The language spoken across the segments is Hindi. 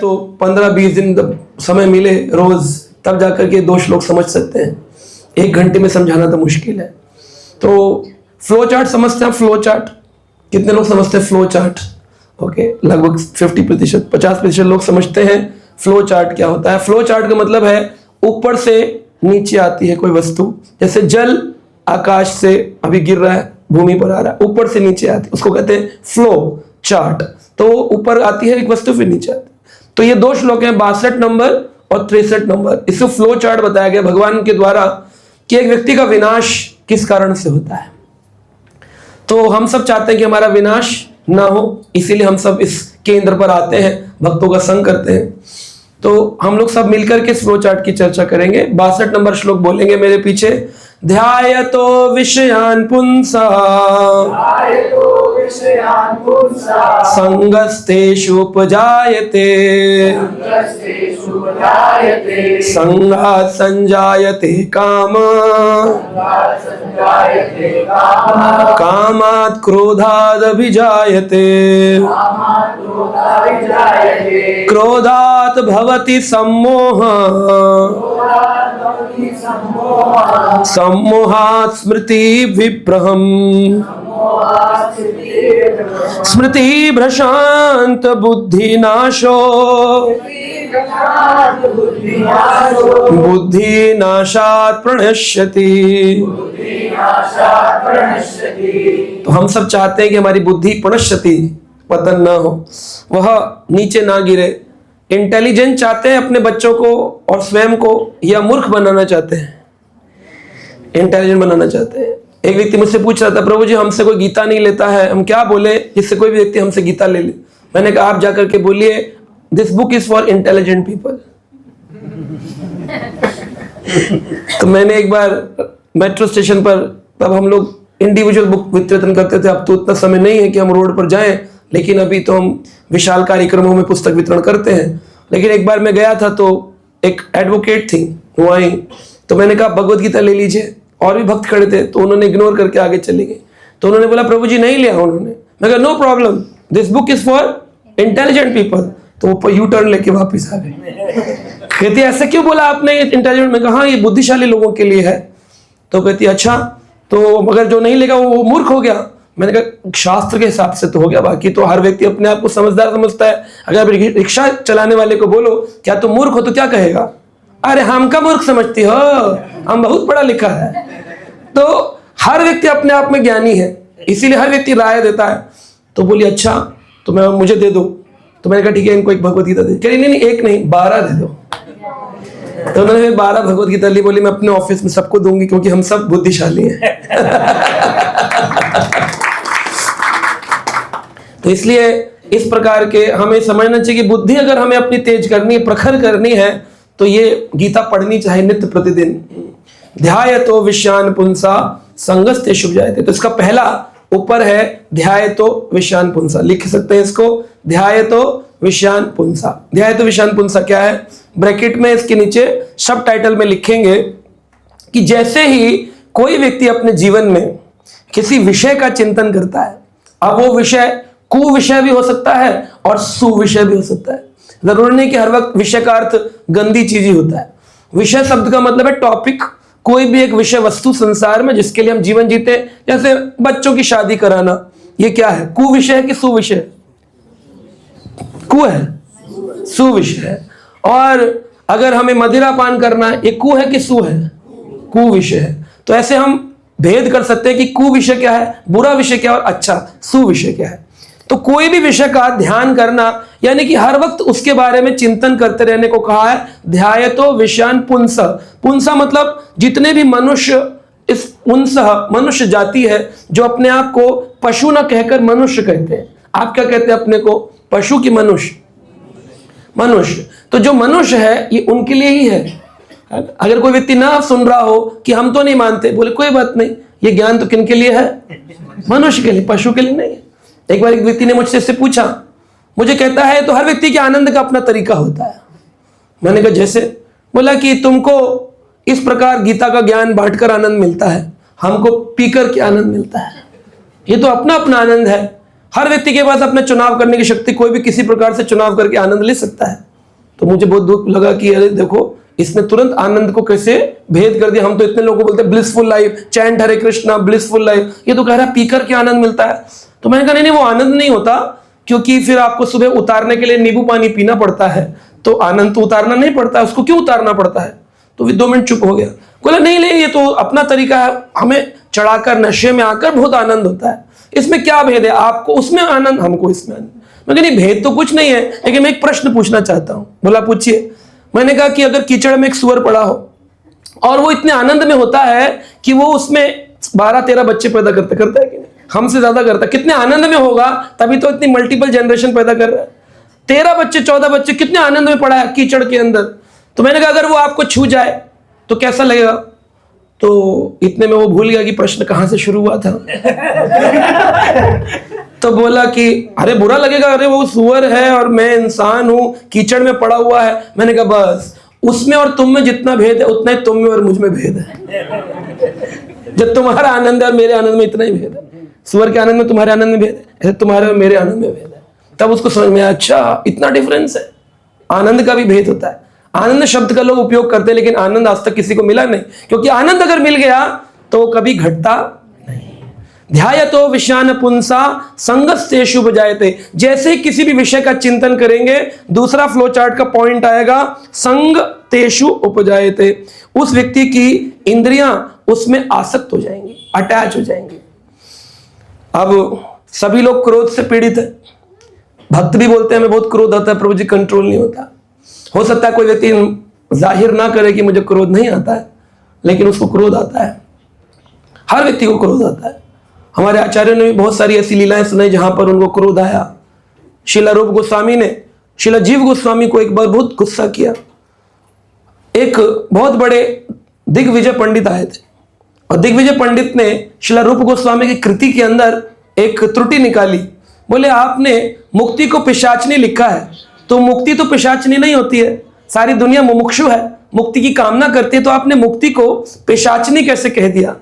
तो 15-20 दिन समय मिले रोज, तब जाकर के 2 श्लोक समझ सकते हैं। 1 घंटे में समझाना तो मुश्किल है। तो फ्लो चार्ट समझते हैं? फ्लो चार्ट कितने लोग समझते हैं? फ्लो चार्ट ओके, लगभग 50%, 50% लोग समझते हैं फ्लो चार्ट क्या होता है। फ्लो चार्ट का मतलब है ऊपर से नीचे आती है कोई वस्तु, जैसे जल आकाश से अभी गिर रहा है, भूमि पर आ रहा है, ऊपर से नीचे आती है, उसको कहते हैं फ्लो चार्ट। तो ऊपर आती है एक वस्तु, फिर नीचे आती है। तो ये 2 श्लोक हैं, 62 नंबर और 63 नंबर। इसको फ्लो चार्ट बताया गया भगवान के द्वारा कि एक व्यक्ति का विनाश किस कारण से होता है। तो हम सब चाहते हैं कि हमारा विनाश ना हो, इसीलिए हम सब इस केंद्र पर आते हैं, भक्तों का संग करते हैं। तो हम लोग सब मिलकर के फ्लो चार्ट की चर्चा करेंगे। 62 नंबर श्लोक बोलेंगे मेरे पीछे। ध्यायतो विषयान् पुंसा संगस्तेषुपजायते संगात् संजायते काम कामात् क्रोधादभिजायते क्रोधात् भवति सम्मोहः सम्मोहात् स्मृति विभ्रहम् स्मृति भ्रशांत बुद्धिनाशो बुद्धिनाशात् प्रणश्यति। तो हम सब चाहते हैं कि हमारी बुद्धि प्रणश्यति, पतन ना हो, वह नीचे ना गिरे। इंटेलिजेंट चाहते हैं अपने बच्चों को और स्वयं को, या मूर्ख बनाना चाहते हैं? इंटेलिजेंट बनाना चाहते हैं। एक व्यक्ति मुझसे पूछ रहा था, प्रभु जी हमसे कोई गीता नहीं लेता है, हम क्या बोले जिससे कोई भी व्यक्ति हमसे गीता ले ले? मैंने कहा आप जाकर के बोलिए this book is for intelligent people. तो मैंने एक बार मेट्रो स्टेशन पर, तब हम लोग इंडिविजुअल बुक वितरण करते थे, अब तो उतना समय नहीं है कि हम रोड पर जाएं, लेकिन अभी तो हम विशाल कार्यक्रमों में पुस्तक वितरण करते हैं। लेकिन एक बार मैं गया था तो एक एडवोकेट थी वो आई, तो मैंने कहा भगवत गीता ले लीजिए, और भी भक्त खड़े थे तो उन्होंने इग्नोर करके आगे चले गए। तो उन्होंने बोला प्रभु जी नहीं लिया उन्होंने। मैं कहा no problem, this book is for intelligent people. तो वो यू टर्न लेके वापस आ गए। कहती ऐसे क्यों बोला आपने इंटेलिजेंट? में कहा ये बुद्धिशाली लोगों के लिए है। तो कहती अच्छा, तो मगर जो नहीं लेगा वो मूर्ख हो गया। मैंने कहा शास्त्र के हिसाब से तो हो गया, बाकी तो हर व्यक्ति अपने आप को समझदार समझता है। अगर रिक्शा चलाने वाले को बोलो क्या तुम मूर्ख हो, तो क्या कहेगा? अरे हम का मूर्ख समझती हो, हम बहुत पढ़ा लिखा है। तो हर व्यक्ति अपने आप में ज्ञानी है, इसीलिए हर व्यक्ति राय देता है। तो बोली अच्छा, तो मैं मुझे दे दो। तो मैंने कहा ठीक है, इनको एक भगवत गीता दे। कह रही नहीं एक नहीं 12 दे दो। तो उन्होंने 12 भगवत गीता ली। बोली मैं अपने ऑफिस में सबको दूंगी क्योंकि हम सब बुद्धिशाली हैं। तो इसलिए इस प्रकार के हमें समझना चाहिए कि बुद्धि अगर हमें अपनी तेज करनी है, प्रखर करनी है, तो ये गीता पढ़नी चाहिए नित्य प्रतिदिन। ध्यायतो विषयान् पुंसा संगस्तेषु जायते। तो इसका पहला ऊपर है ध्यायतो विषयान् पुंसा, लिख सकते हैं इसको, ध्यायतो विषयान् पुंसा। ध्यायतो विषयान् पुंसा क्या है? ब्रैकेट में इसके नीचे सब टाइटल में लिखेंगे कि जैसे ही कोई व्यक्ति अपने जीवन में किसी विषय का चिंतन करता है, अब वो विषय कुविषय भी हो सकता है और सुविषय भी हो सकता है। जरूरी नहीं कि हर वक्त विषय का अर्थ गंदी चीज ही होता है। विषय शब्द का मतलब है टॉपिक, कोई भी एक विषय वस्तु संसार में जिसके लिए हम जीवन जीते। जैसे बच्चों की शादी कराना, ये क्या है? कुविषय है कि सुविषय? कु है, सुविषय है। और अगर हमें मदिरा पान करना है, ये कु है कि सु है? कुविषय है। तो ऐसे हम भेद कर सकते हैं कि कुविषय क्या है, बुरा विषय क्या है, और अच्छा सुविषय क्या है। तो कोई भी विषय का ध्यान करना, यानी कि हर वक्त उसके बारे में चिंतन करते रहने को कहा है। ध्यायतो विषयान् पुंसा। पुंसा मतलब जितने भी मनुष्य, इस पुंसा मनुष्य जाति है जो अपने आप को पशु न कहकर मनुष्य कहते हैं। आप क्या कहते हैं अपने को? पशु की मनुष्य? मनुष्य। तो जो मनुष्य है ये उनके लिए ही है। अगर कोई व्यक्ति ना सुन रहा हो कि हम तो नहीं मानते, बोले कोई बात नहीं, ये ज्ञान तो किनके लिए है? मनुष्य के लिए, पशु के लिए नहीं है। एक बार एक व्यक्ति ने मुझसे इससे पूछा, मुझे कहता है तो हर व्यक्ति के आनंद का अपना तरीका होता है। मैंने कहा जैसे? बोला कि तुमको इस प्रकार गीता का ज्ञान बांटकर आनंद मिलता है, हमको पीकर के आनंद मिलता है। ये तो अपना अपना आनंद है। हर व्यक्ति के पास अपना चुनाव करने की शक्ति, कोई भी किसी प्रकार से चुनाव करके आनंद ले सकता है। तो मुझे बहुत दुख लगा कि अरे देखो इसने तुरंत आनंद को कैसे भेद कर दिया। हम तो इतने लोगों को बोलते हैं ब्लिसफुल लाइफ, चैंट हरे कृष्णा ब्लिसफुल लाइफ, ये तो कह रहा है पीकर के आनंद मिलता है। तो मैंने कहा नहीं वो आनंद नहीं होता, क्योंकि फिर आपको सुबह उतारने के लिए नींबू पानी पीना पड़ता है, तो आनंद तो उतारना नहीं पड़ता, उसको क्यों उतारना पड़ता है। तो फिर 2 मिनट चुप हो गया, बोला नहीं नहीं ये तो अपना तरीका है, हमें चढ़ाकर नशे में आकर बहुत आनंद होता है, इसमें क्या भेद है, आपको उसमें आनंद हमको इसमें आनंद। मैं नहीं भेद तो कुछ नहीं है, लेकिन मैं एक प्रश्न पूछना चाहता हूं। बोला पूछिए। मैंने कहा कि अगर कीचड़ में एक सुअर पड़ा हो और वो इतने आनंद में होता है कि वो उसमें 12-13 बच्चे पैदा करता है कि नहीं, हमसे ज्यादा करता है, कितने आनंद में होगा, तभी तो इतनी मल्टीपल जनरेशन पैदा कर रहा है। 13 बच्चे 14 बच्चे कितने आनंद में पड़ा है कीचड़ के अंदर। तो मैंने कहा अगर वो आपको छू जाए तो कैसा लगेगा। तो इतने में वो भूल गया कि प्रश्न कहां से शुरू हुआ था। तो बोला कि अरे बुरा लगेगा, अरे वो सुअर है और मैं इंसान हूं, कीचड़ में पड़ा हुआ है। मैंने कहा बस उसमें और तुम में जितना भेद है उतना ही तुम में और मुझ में भेद है। जब तुम्हारा आनंद है और मेरे आनंद में इतना ही भेद है, सुअर के आनंद में तुम्हारे आनंद में भेद है, ऐसे तुम्हारे और मेरे आनंद में भेद है। तब उसको समझ में आया अच्छा इतना डिफरेंस है, आनंद का भी भेद होता है। आनंद शब्द का लोग उपयोग करते हैं, लेकिन आनंद आज तक किसी को मिला नहीं, क्योंकि आनंद अगर मिल गया तो कभी घटता नहीं। ध्यायतो विषयान पुंसा संगस्तेषु उपजायते। जैसे ही किसी भी विषय का चिंतन करेंगे, दूसरा फ्लो चार्ट का पॉइंट आएगा संग तेषु उपजायते। उस व्यक्ति की इंद्रियां उसमें आसक्त हो जाएंगी, अटैच हो जाएंगी। अब सभी लोग क्रोध से पीड़ित है, भक्त भी बोलते हैं हमें बहुत क्रोध आता है प्रभु जी, कंट्रोल नहीं होता। हो सकता है कोई व्यक्ति जाहिर ना करे कि मुझे क्रोध नहीं आता है, लेकिन उसको क्रोध आता है। हर व्यक्ति को क्रोध आता है। हमारे आचार्यों ने भी बहुत सारी ऐसी लीलाएं सुनाई जहां पर उनको क्रोध आया। शिला रूप गोस्वामी ने शिला जीव गोस्वामी को एक बार बहुत गुस्सा किया। एक बहुत बड़े दिग्विजय पंडित आए थे और दिग्विजय पंडित ने शिला रूप गोस्वामी की कृति के अंदर एक त्रुटि निकाली। बोले आपने मुक्ति को पिशाचनी लिखा है, तो मुक्ति तो पिशाचनी नहीं होती है, सारी दुनिया मुमुक्षु है, मुक्ति की कामना करती है, तो आपने मुक्ति को पिशाचनी कैसे कह दिया।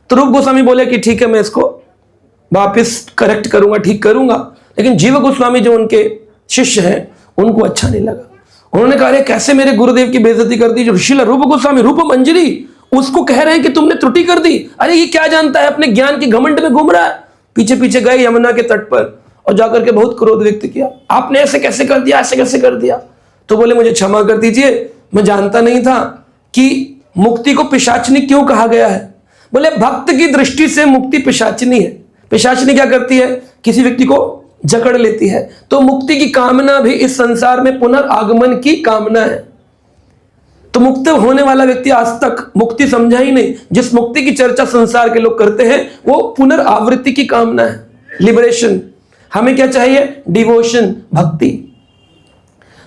तो रूप गोस्वामी बोले कि ठीक है मैं इसको वापस करेक्ट करूंगा, ठीक करूंगा। लेकिन जीव गोस्वामी जो उनके शिष्य हैं उनको अच्छा नहीं लगा। उन्होंने कहा अरे कैसे मेरे गुरुदेव की बेइज्जती कर दी। जो ऋषिला रूप गोस्वामी रूप मंजरी उसको कह रहे हैं कि तुमने त्रुटि कर दी। अरे ये क्या जानता है, अपने ज्ञान के घमंड में घूम रहा है। पीछे पीछे गए यमुना के तट पर और जाकर के बहुत क्रोध व्यक्त किया, आपने ऐसे कैसे कर दिया, ऐसे कैसे कर दिया। तो बोले मुझे क्षमा कर दीजिए, मैं जानता नहीं था कि मुक्ति को पिशाचनी क्यों कहा गया है। बोले भक्त की दृष्टि से मुक्ति पिशाचनी है। पिशाचनी क्या करती है, किसी व्यक्ति को जकड़ लेती है। तो मुक्ति की कामना भी इस संसार में पुनर्आगमन की कामना है। तो मुक्त होने वाला व्यक्ति आज तक मुक्ति समझा ही नहीं। जिस मुक्ति की चर्चा संसार के लोग करते हैं वो पुनर्आवृत्ति की कामना है, लिबरेशन। हमें क्या चाहिए, डिवोशन, भक्ति।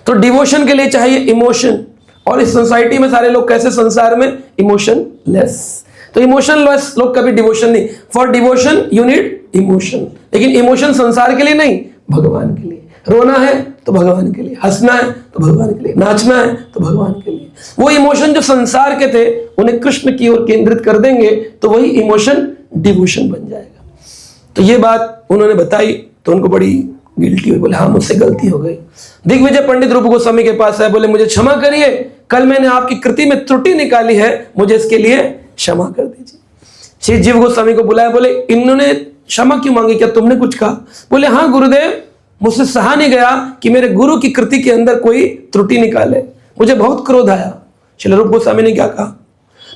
तो डिवोशन के लिए चाहिए इमोशन, और इस सोसाइटी में सारे लोग कैसे संसार में इमोशन लेस। तो इमोशन लेस लोग कभी डिवोशन नहीं। For devotion you need emotion, लेकिन इमोशन संसार के लिए नहीं, भगवान के लिए। रोना है तो भगवान के लिए, हंसना है तो भगवान के लिए, नाचना है तो भगवान के लिए। वो इमोशन जो संसार के थे उन्हें कृष्ण की ओर केंद्रित कर देंगे तो वही इमोशन डिवोशन बन जाएगा। तो ये बात उन्होंने बताई तो उनको बड़ी गिल्टी हुई। बोले हाँ मुझसे गलती हो गई। दिग्विजय पंडित रूप गोस्वामी के पास आए, बोले मुझे क्षमा करिए, कल मैंने आपकी कृति में त्रुटि निकाली है, मुझे इसके लिए क्षमा कर दीजिए। श्री जीव गोस्वामी को बुलाया, बोले इन्होंने क्षमा क्यों मांगी, क्या तुमने कुछ कहा। बोले हाँ गुरुदेव, मुझसे सहा नहीं गया कि मेरे गुरु की कृति के अंदर कोई त्रुटि निकाले, मुझे बहुत क्रोध आया। श्री रूप गोस्वामी ने क्या कहा,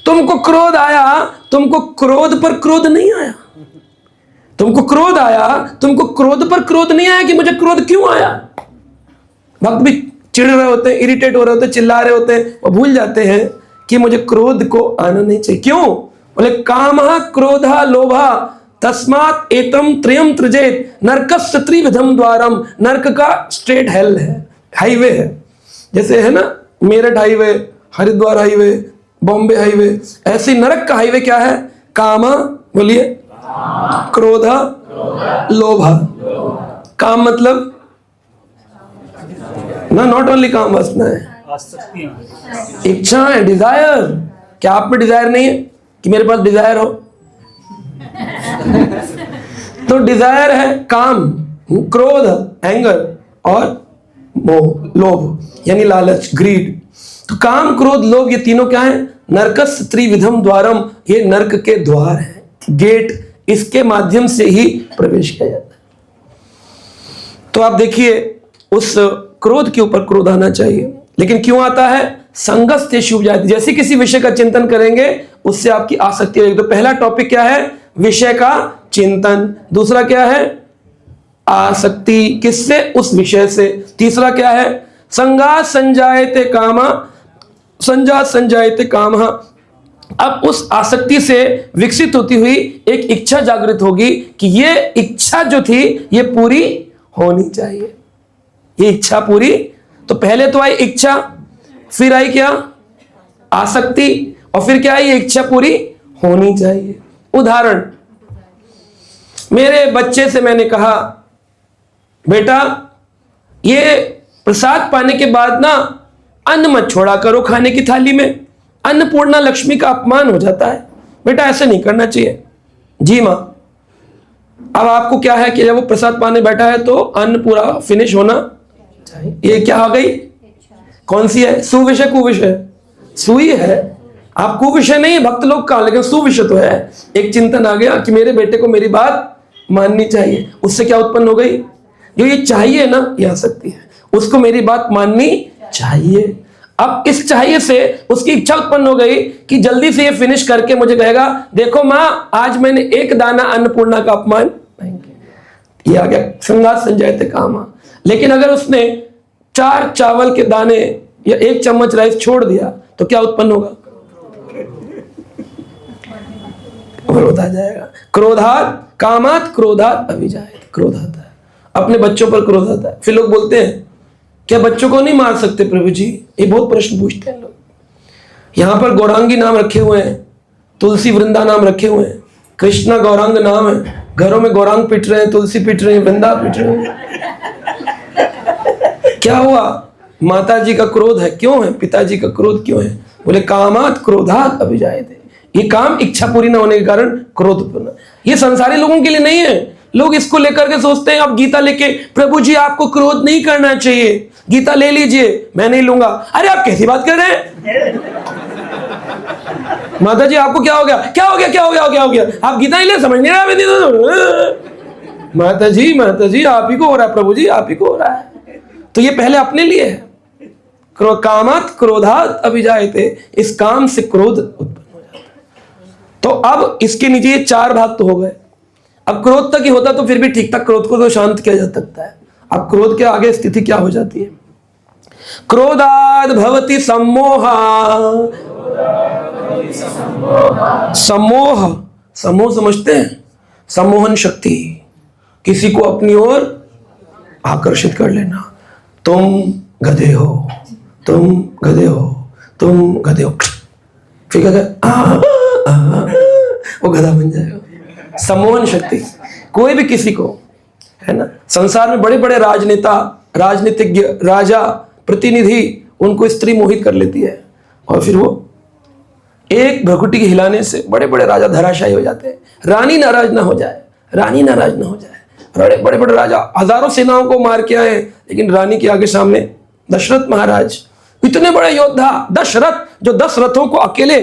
तुमको क्रोध आया, तुमको क्रोध पर क्रोध नहीं आया। तुमको क्रोध आया, तुमको क्रोध पर क्रोध नहीं आया कि मुझे क्रोध क्यों आया। भक्त भी चिढ़ रहे होते हैं, इरिटेट हो रहे होते हैं, चिल्ला रहे होते हैं, वो भूल जाते हैं कि मुझे क्रोध को आना नहीं चाहिए। क्यों, बोले कामः क्रोधः लोभः तस्मात् एतम त्रयम त्रिजेत नरकस्य त्रिविधम द्वारम। नरक का स्ट्रेट हेल है, हाईवे है। जैसे है ना Meerut highway, Haridwar highway, Bombay highway, ऐसे नरक का हाईवे क्या है, काम, बोलिए, क्रोध, लोभ। काम मतलब ना, नॉट ओनली काम वासना है, इच्छा है, डिजायर। क्या आप में डिजायर नहीं है कि मेरे पास डिजायर हो। तो डिजायर है काम, क्रोध, एंगर, और मोह, लोभ यानी लालच, ग्रीड। तो काम, क्रोध, लोभ, ये तीनों क्या है? नरकस त्रिविधम द्वारम, ये नरक के द्वार है, गेट, इसके माध्यम से ही प्रवेश किया जाता है। तो आप देखिए, उस क्रोध के ऊपर क्रोध आना चाहिए, लेकिन क्यों आता है? संगस्तेषु उपजायते, जैसे किसी विषय का चिंतन करेंगे उससे आपकी आसक्ति रहेगी। तो पहला टॉपिक क्या है? विषय का चिंतन। दूसरा क्या है? आसक्ति, किससे? उस विषय से। तीसरा क्या है? संगात संजायते कामा, संजात संजायते कामः, अब उस आसक्ति से विकसित होती हुई एक इच्छा जागृत होगी कि ये इच्छा जो थी ये पूरी होनी चाहिए, ये इच्छा पूरी। तो पहले तो आई इच्छा, फिर आई क्या? आसक्ति, और फिर क्या आई? ये इच्छा पूरी होनी चाहिए। उदाहरण, मेरे बच्चे से मैंने कहा, बेटा ये प्रसाद पाने के बाद ना अन्न मत छोड़ा करो खाने की थाली में, अन्नपूर्णा लक्ष्मी का अपमान हो जाता है, बेटा ऐसे नहीं करना चाहिए। जी मां। अब आपको क्या है कि जब वो प्रसाद पाने बैठा है तो अन्न पूरा फिनिश होना चाहिए। ये क्या आ गई? कौन सी है? सुविषय कुविषय? सुई है। आप कुविषय नहीं है भक्त लोग का, लेकिन सुविषय तो है। एक चिंतन आ गया कि मेरे बेटे को मेरी बात माननी चाहिए। उससे क्या उत्पन्न हो गई? जो ये चाहिए ना, ये आ सकती है, उसको मेरी बात माननी चाहिए। अब इस चाहिए से उसकी इच्छा उत्पन्न हो गई कि जल्दी से ये फिनिश करके मुझे कहेगा, देखो मां आज मैंने एक दाना अन्नपूर्णा का अपमान नहीं किया। ये आ गया संगात संजायते कामः। लेकिन अगर उसने 4 चावल के दाने या 1 चम्मच राइस छोड़ दिया तो क्या उत्पन्न होगा? क्रोध आ जाएगा। क्रोधात कामात क्रोधात अभिजायते, क्रोध आता है, अपने बच्चों पर क्रोध आता है। फिर लोग बोलते हैं क्या बच्चों को नहीं मार सकते प्रभु जी? ये बहुत प्रश्न पूछते हैं लोग। यहां पर गौरांगी नाम रखे हुए हैं, तुलसी वृंदा नाम रखे हुए हैं, कृष्णा गौरांग नाम है, घरों में गौरांग पिट रहे हैं, तुलसी पिट रहे हैं, वृंदा पिट रहे हैं। क्या हुआ? माता जी का क्रोध है, क्यों है? पिताजी का क्रोध क्यों है? बोले कामात क्रोधात अभिजायते, ये काम इच्छा पूरी न होने के कारण क्रोध उत्पन्न। ये संसारी लोगों के लिए नहीं है। लोग इसको लेकर के सोचते हैं, अब गीता लेके, प्रभु जी आपको क्रोध नहीं करना चाहिए, गीता ले लीजिए, मैं नहीं लूंगा। अरे आप कैसी बात कर रहे हैं? माता जी आपको क्या हो गया? क्या हो गया? क्या हो गया? क्या हो गया? आप गीता नहीं ले, समझ नहीं रहे। माता जी आप ही को हो रहा है, प्रभु जी आप ही को हो रहा है। तो ये पहले अपने लिए है। कामात क्रोधात अभिजायते, इस काम से क्रोध उत्पन्न हो जाता है। तो अब इसके नीचे ये 4 भाग तो हो गए। अब क्रोध तक ही होता तो फिर भी ठीक था, क्रोध को तो शांत किया जा सकता है। अब क्रोध के आगे स्थिति क्या हो जाती है? क्रोधाद भवति सम्मोहा, सम्मोह, सम्मोह समझते हैं? सम्मोहन शक्ति, किसी को अपनी ओर आकर्षित कर लेना। तुम गधे हो, तुम गधे हो, तुम गधे हो, ठीक है, वो गधा बन जाएगा। सम्मोहन शक्ति, कोई भी किसी को, है ना, संसार में बड़े बड़े राजनेता, राजनीतिज्ञ, राजा, प्रतिनिधि, उनको स्त्री मोहित कर लेती है और फिर वो एक भ्रुकुटी के हिलाने से बड़े बड़े राजा धराशायी हो जाते हैं। रानी नाराज ना हो जाए, रानी नाराज ना हो जाए। बड़े बड़े राजा हजारों सेनाओं को मार के आए, लेकिन रानी के आगे सामने दशरथ महाराज, इतने बड़े योद्धा दशरथ, जो 10 रथों को अकेले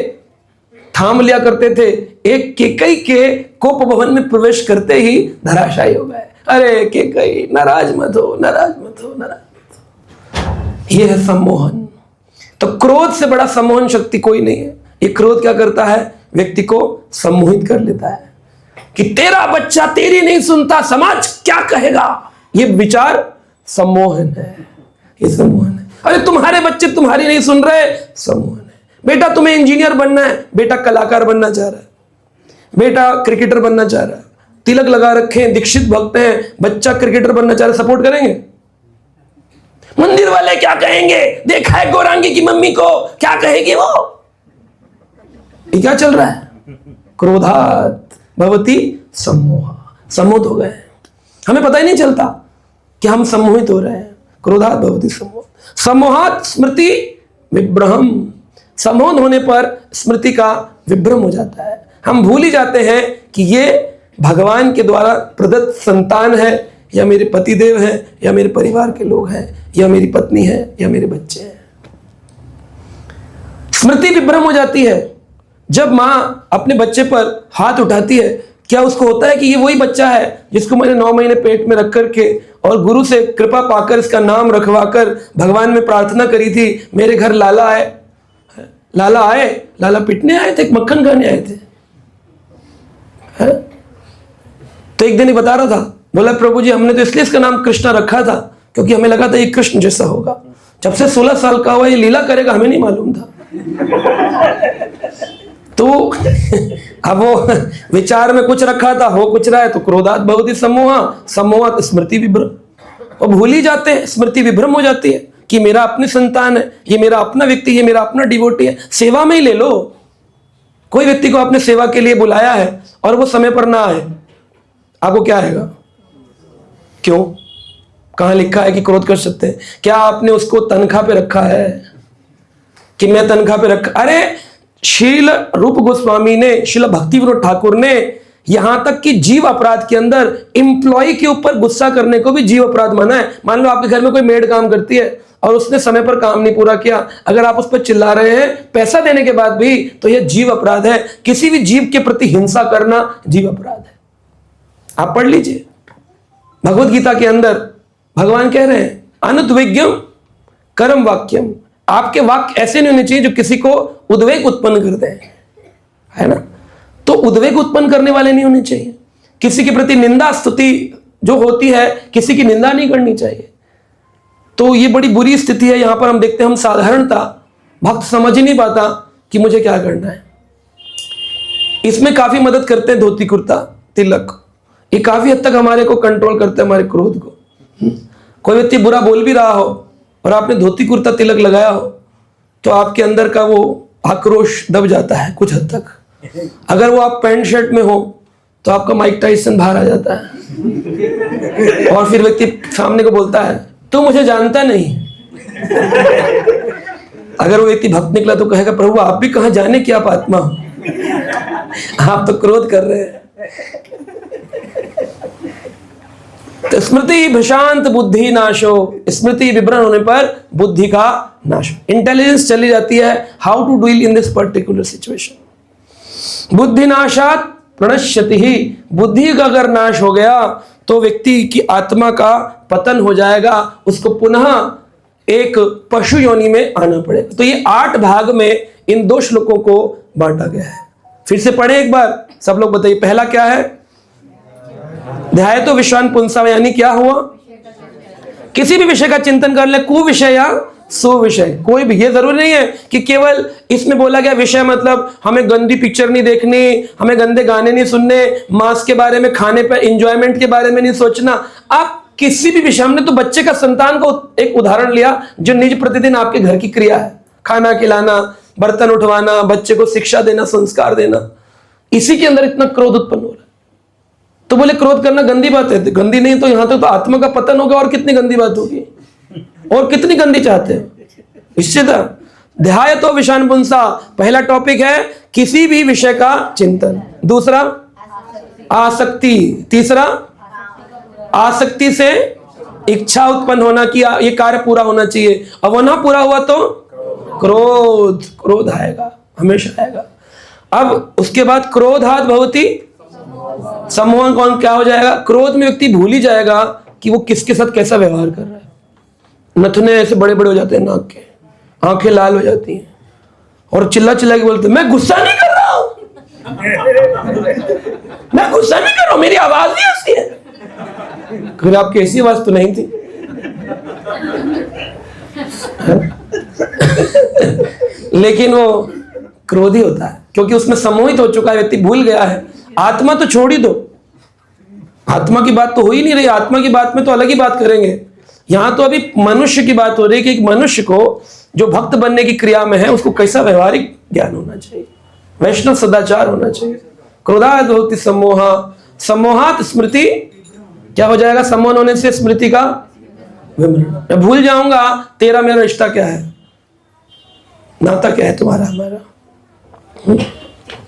थाम लिया करते थे, एक केकई के कोप भवन में प्रवेश करते ही धराशायी हो गए। अरे केकई नाराज मत हो, नाराज मत हो, नाराज मत हो। यह है सम्मोहन। तो क्रोध से बड़ा सम्मोहन शक्ति कोई नहीं है। ये क्रोध क्या करता है? व्यक्ति को सम्मोहित कर लेता है कि तेरा बच्चा तेरी नहीं सुनता, समाज क्या कहेगा। ये विचार सम्मोहन है, ये सम्मोहन है। अरे तुम्हारे बच्चे तुम्हारी नहीं सुन रहे, सम्मोहन है। बेटा तुम्हें इंजीनियर बनना है, बेटा कलाकार बनना चाह रहा है, बेटा क्रिकेटर बनना चाह रहा है, तिलक लगा रखे हैं, दीक्षित भक्त हैं, बच्चा क्रिकेटर बनना चाह रहा है, सपोर्ट करेंगे? मंदिर वाले क्या कहेंगे? देखा है गौरांगी की मम्मी को, क्या कहेगी वो? ये क्या चल रहा है? क्रोधात भवति सम्मोह, सम्मोहित हो गए। हमें पता ही नहीं चलता कि हम सम्मोहित हो रहे हैं। क्रोधात भवति सम्मोह, सम्मोहात स्मृति विभ्रम, सम्मोहित होने पर स्मृति का विभ्रम हो जाता है। हम भूल ही जाते हैं कि ये भगवान के द्वारा प्रदत्त संतान है, या मेरे पतिदेव हैं, या मेरे परिवार के लोग हैं, या मेरी पत्नी है, या मेरे बच्चे हैं। स्मृति विभ्रम हो जाती है। जब माँ अपने बच्चे पर हाथ उठाती है, क्या उसको होता है कि ये वही बच्चा है जिसको मैंने 9 महीने पेट में रख करके और गुरु से कृपा पाकर इसका नाम रखवाकर भगवान में प्रार्थना करी थी, मेरे घर लाला आए, लाला पिटने आए थे, मक्खन खाने आए थे, है? तो एक दिन ही बता रहा था, बोला प्रभु जी हमने तो इसलिए इसका नाम कृष्णा रखा था क्योंकि हमें लगा था ये कृष्ण जैसा होगा। जब से 16 साल का हुआ ये लीला करेगा हमें नहीं मालूम था। तो अब वो विचार में कुछ रखा था, हो कुछ रहा है, तो क्रोधात भवति सम्मोहात स्मृति विभ्रम, और भूल ही जाते हैं, स्मृति विभ्रम हो जाती है कि मेरा अपनी संतान है, ये मेरा अपना व्यक्ति, ये मेरा अपना डिवोटी है। सेवा में ही ले लो, कोई व्यक्ति को आपने सेवा के लिए बुलाया है और वो समय पर ना आए, आपको क्या आएगा? क्यों? कहां लिखा है कि क्रोध कर सकते हैं? क्या आपने उसको तनख्वाह पे रखा है कि मैं तनख्वाह पे रखा? अरे शील रूप गोस्वामी ने, शील भक्ति विनोद ठाकुर ने यहां तक कि जीव अपराध के अंदर एम्प्लॉय के ऊपर गुस्सा करने को भी जीव अपराध माना है। मान लो आपके घर में कोई मेड काम करती है और उसने समय पर काम नहीं पूरा किया, अगर आप उस पर चिल्ला रहे हैं पैसा देने के बाद भी, तो यह जीव अपराध है। किसी भी जीव के प्रति हिंसा करना जीव अपराध है। आप पढ़ लीजिए भगवत गीता के अंदर भगवान कह रहे हैं अनुद्विग्यम कर्म वाक्यम, आपके वाक्य ऐसे नहीं होने चाहिए जो किसी को उद्वेग उत्पन्न कर दें, है ना? तो उद्वेग उत्पन्न करने वाले नहीं होने चाहिए। किसी के प्रति निंदा स्तुति जो होती है, किसी की निंदा नहीं करनी चाहिए। तो ये बड़ी बुरी स्थिति है। यहां पर हम देखते हैं हम साधारणता भक्त समझ ही नहीं पाता कि मुझे क्या करना है। इसमें काफी मदद करते हैं धोती कुर्ता तिलक, ये काफी हद तक हमारे को कंट्रोल करते हैं, हमारे क्रोध को। कोई व्यक्ति बुरा बोल भी रहा हो और आपने धोती कुर्ता तिलक लगाया हो तो आपके अंदर का वो आक्रोश दब जाता है कुछ हद तक। अगर वो आप पैंट शर्ट में हो तो आपका माइक टाइसन बाहर आ जाता है और फिर व्यक्ति सामने को बोलता है तो मुझे जानता नहीं। अगर वो व्यक्ति भक्त निकला तो कहेगा प्रभु आप भी कहां जाने की आप आत्मा, आप तो क्रोध कर रहे हैं। तो स्मृति भ्रशांत बुद्धि नाशो, स्मृति विभ्रम होने पर बुद्धि का नाश, इंटेलिजेंस चली जाती है। How to deal in this particular situation. बुद्धि नाशात प्रणश्यति ही, बुद्धि का अगर नाश हो गया तो व्यक्ति की आत्मा का पतन हो जाएगा, उसको पुनः एक पशु योनि में आना पड़ेगा। तो ये 8 भाग में इन 2 श्लोकों को बांटा गया है। फिर से पढ़े एक बार, सब लोग बताइए। पहला क्या है? ध्याय तो विश्वान पुंसा, यानी क्या हुआ? किसी भी विषय का चिंतन कर ले, कुविषय या सुविषय, कोई भी। ये जरूरी नहीं है कि केवल इसमें बोला गया विषय मतलब हमें गंदी पिक्चर नहीं देखनी, हमें गंदे गाने नहीं सुनने, मांस के बारे में, खाने पर एंजॉयमेंट के बारे में नहीं सोचना। आप किसी भी विषय, हमने तो बच्चे का, संतान को एक उदाहरण लिया जो निज प्रतिदिन आपके घर की क्रिया है, खाना खिलाना, बर्तन उठवाना, बच्चे को शिक्षा देना, संस्कार देना, इसी के अंदर इतना क्रोध उत्पन्न हो रहा है। तो बोले क्रोध करना गंदी बात है? गंदी नहीं, तो यहां तक तो आत्मा का पतन होगा, और कितनी गंदी बात होगी, और कितनी गंदी चाहते हैं। निश्चित ध्याय तो विषान पुंसा, पहला टॉपिक है किसी भी विषय का चिंतन। दूसरा आसक्ति, तीसरा आसक्ति से इच्छा उत्पन्न होना कि ये कार्य पूरा होना चाहिए, और वो ना पूरा हुआ तो क्रोध, क्रोध आएगा, हमेशा आएगा। अब उसके बाद क्रोधात भवति सम्मोहन, कौन क्या हो जाएगा? क्रोध में व्यक्ति भूल ही जाएगा कि वो किसके साथ कैसा व्यवहार कर रहा है। नथुने ऐसे बड़े बड़े हो जाते हैं नाक के, आंखें लाल हो जाती हैं, और चिल्ला चिल्ला के बोलते मैं गुस्सा नहीं कर रहा हूं, मैं गुस्सा नहीं कर रहा हूं, मेरी आवाज ही ऐसी है। फिर आपकी ऐसी आवाज तो नहीं थी। लेकिन वो क्रोधी होता है क्योंकि उसमें सम्मोहित हो चुका है, व्यक्ति भूल गया है। आत्मा तो छोड़ ही दो, आत्मा की बात तो हो ही नहीं रही। आत्मा की बात में तो अलग ही बात करेंगे। यहां तो अभी मनुष्य की बात हो रही है कि एक मनुष्य को जो भक्त बनने की क्रिया में है उसको कैसा व्यवहारिक ज्ञान होना चाहिए, वैष्णव सदाचार होना चाहिए। क्रोधात भवति सम्मोहा, सम्मोहात स्मृति, क्या हो जाएगा? सम्मोहन होने से स्मृति का विमरण। मैं भूल जाऊंगा तेरा मेरा रिश्ता क्या है, नाता क्या है तुम्हारा हमारा।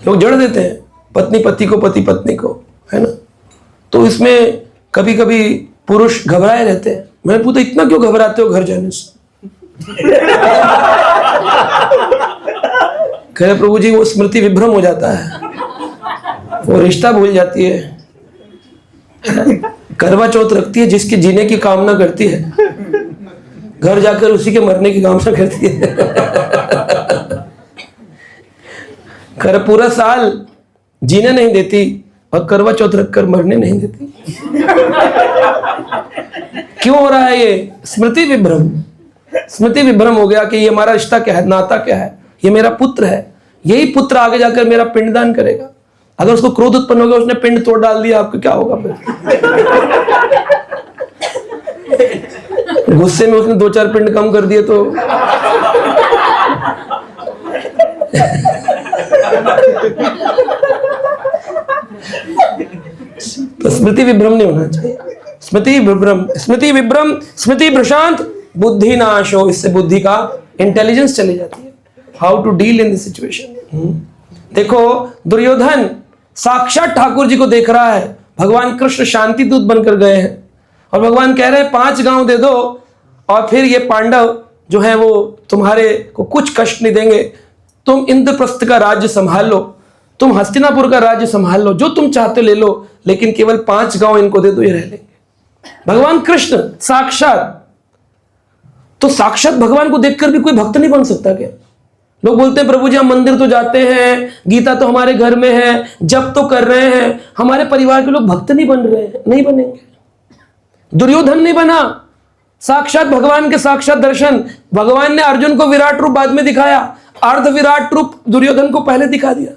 लोग जड़ देते हैं, पत्नी पति को, पति पत्नी को, है ना? तो इसमें कभी कभी पुरुष घबराए रहते हैं। मैंने पूछा इतना क्यों घबराते हो घर जाने से? कह रहे प्रभु जी वो स्मृति विभ्रम हो जाता है, वो रिश्ता भूल जाती है। करवा चौथ रखती है जिसके जीने की कामना करती है, घर जाकर उसी के मरने की कामना करती है। कर पूरा साल जीने नहीं देती और करवा चौथ रखकर मरने नहीं देती। क्यों हो रहा है ये? स्मृति विभ्रम। स्मृति विभ्रम हो गया कि ये हमारा रिश्ता क्या है, नाता क्या है, ये मेरा पुत्र है, यही पुत्र आगे जाकर मेरा पिंडदान करेगा। अगर उसको क्रोध उत्पन्न हो गया, उसने पिंड तोड़ डाल दिया, आपको क्या होगा फिर? गुस्से में उसने 2-4 पिंड कम कर दिए तो स्मृति विभ्रम नहीं होना चाहिए। स्मृति विभ्रम, स्मृति विभ्रम, स्मृति भ्रशांत, बुद्धि नाश हो, इससे बुद्धि का इंटेलिजेंस चली जाती है। How to deal in this situation. देखो दुर्योधन साक्षात ठाकुर जी को देख रहा है, भगवान कृष्ण शांति दूत बनकर गए हैं और भगवान कह रहे हैं 5 गांव दे दो और फिर ये पांडव जो है वो तुम्हारे को कुछ कष्ट नहीं देंगे, तुम इंद्रप्रस्थ का राज्य संभाल लो, तुम हस्तिनापुर का राज्य संभाल लो, जो तुम चाहते ले लो, लेकिन केवल 5 गांव इनको दे दो, ये रह लेंगे। भगवान कृष्ण साक्षात, तो साक्षात भगवान को देखकर भी कोई भक्त नहीं बन सकता क्या? लोग बोलते हैं प्रभु जी हम मंदिर तो जाते हैं, गीता तो हमारे घर में है, जप तो कर रहे हैं, हमारे परिवार के लोग भक्त नहीं बन रहे हैं। नहीं बनेंगे। दुर्योधन नहीं बना, साक्षात भगवान के साक्षात दर्शन। भगवान ने अर्जुन को विराट रूप बाद में दिखाया, अर्ध विराट रूप दुर्योधन को पहले दिखा दिया,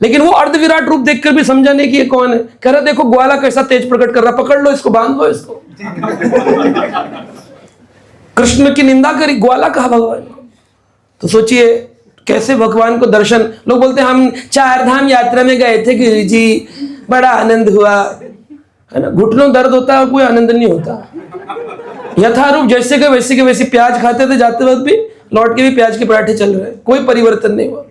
लेकिन वो अर्ध विराट रूप देखकर भी समझा नहीं कि ये कौन है। कह रहा देखो ग्वाला कैसा तेज प्रकट कर रहा, पकड़ लो इसको, बांध लो इसको। कृष्ण की निंदा करी, ग्वाला कहा भगवान को। तो सोचिए कैसे भगवान को दर्शन। लोग बोलते हैं हम 4 धाम यात्रा में गए थे गुरु जी, बड़ा आनंद हुआ, है ना। घुटनों दर्द होता है और कोई आनंद नहीं होता। यथारूप जैसे के वैसे के वैसे प्याज खाते थे, जाते वक्त भी लौट के भी प्याज के पराठे चल रहे हैं, कोई परिवर्तन नहीं हुआ।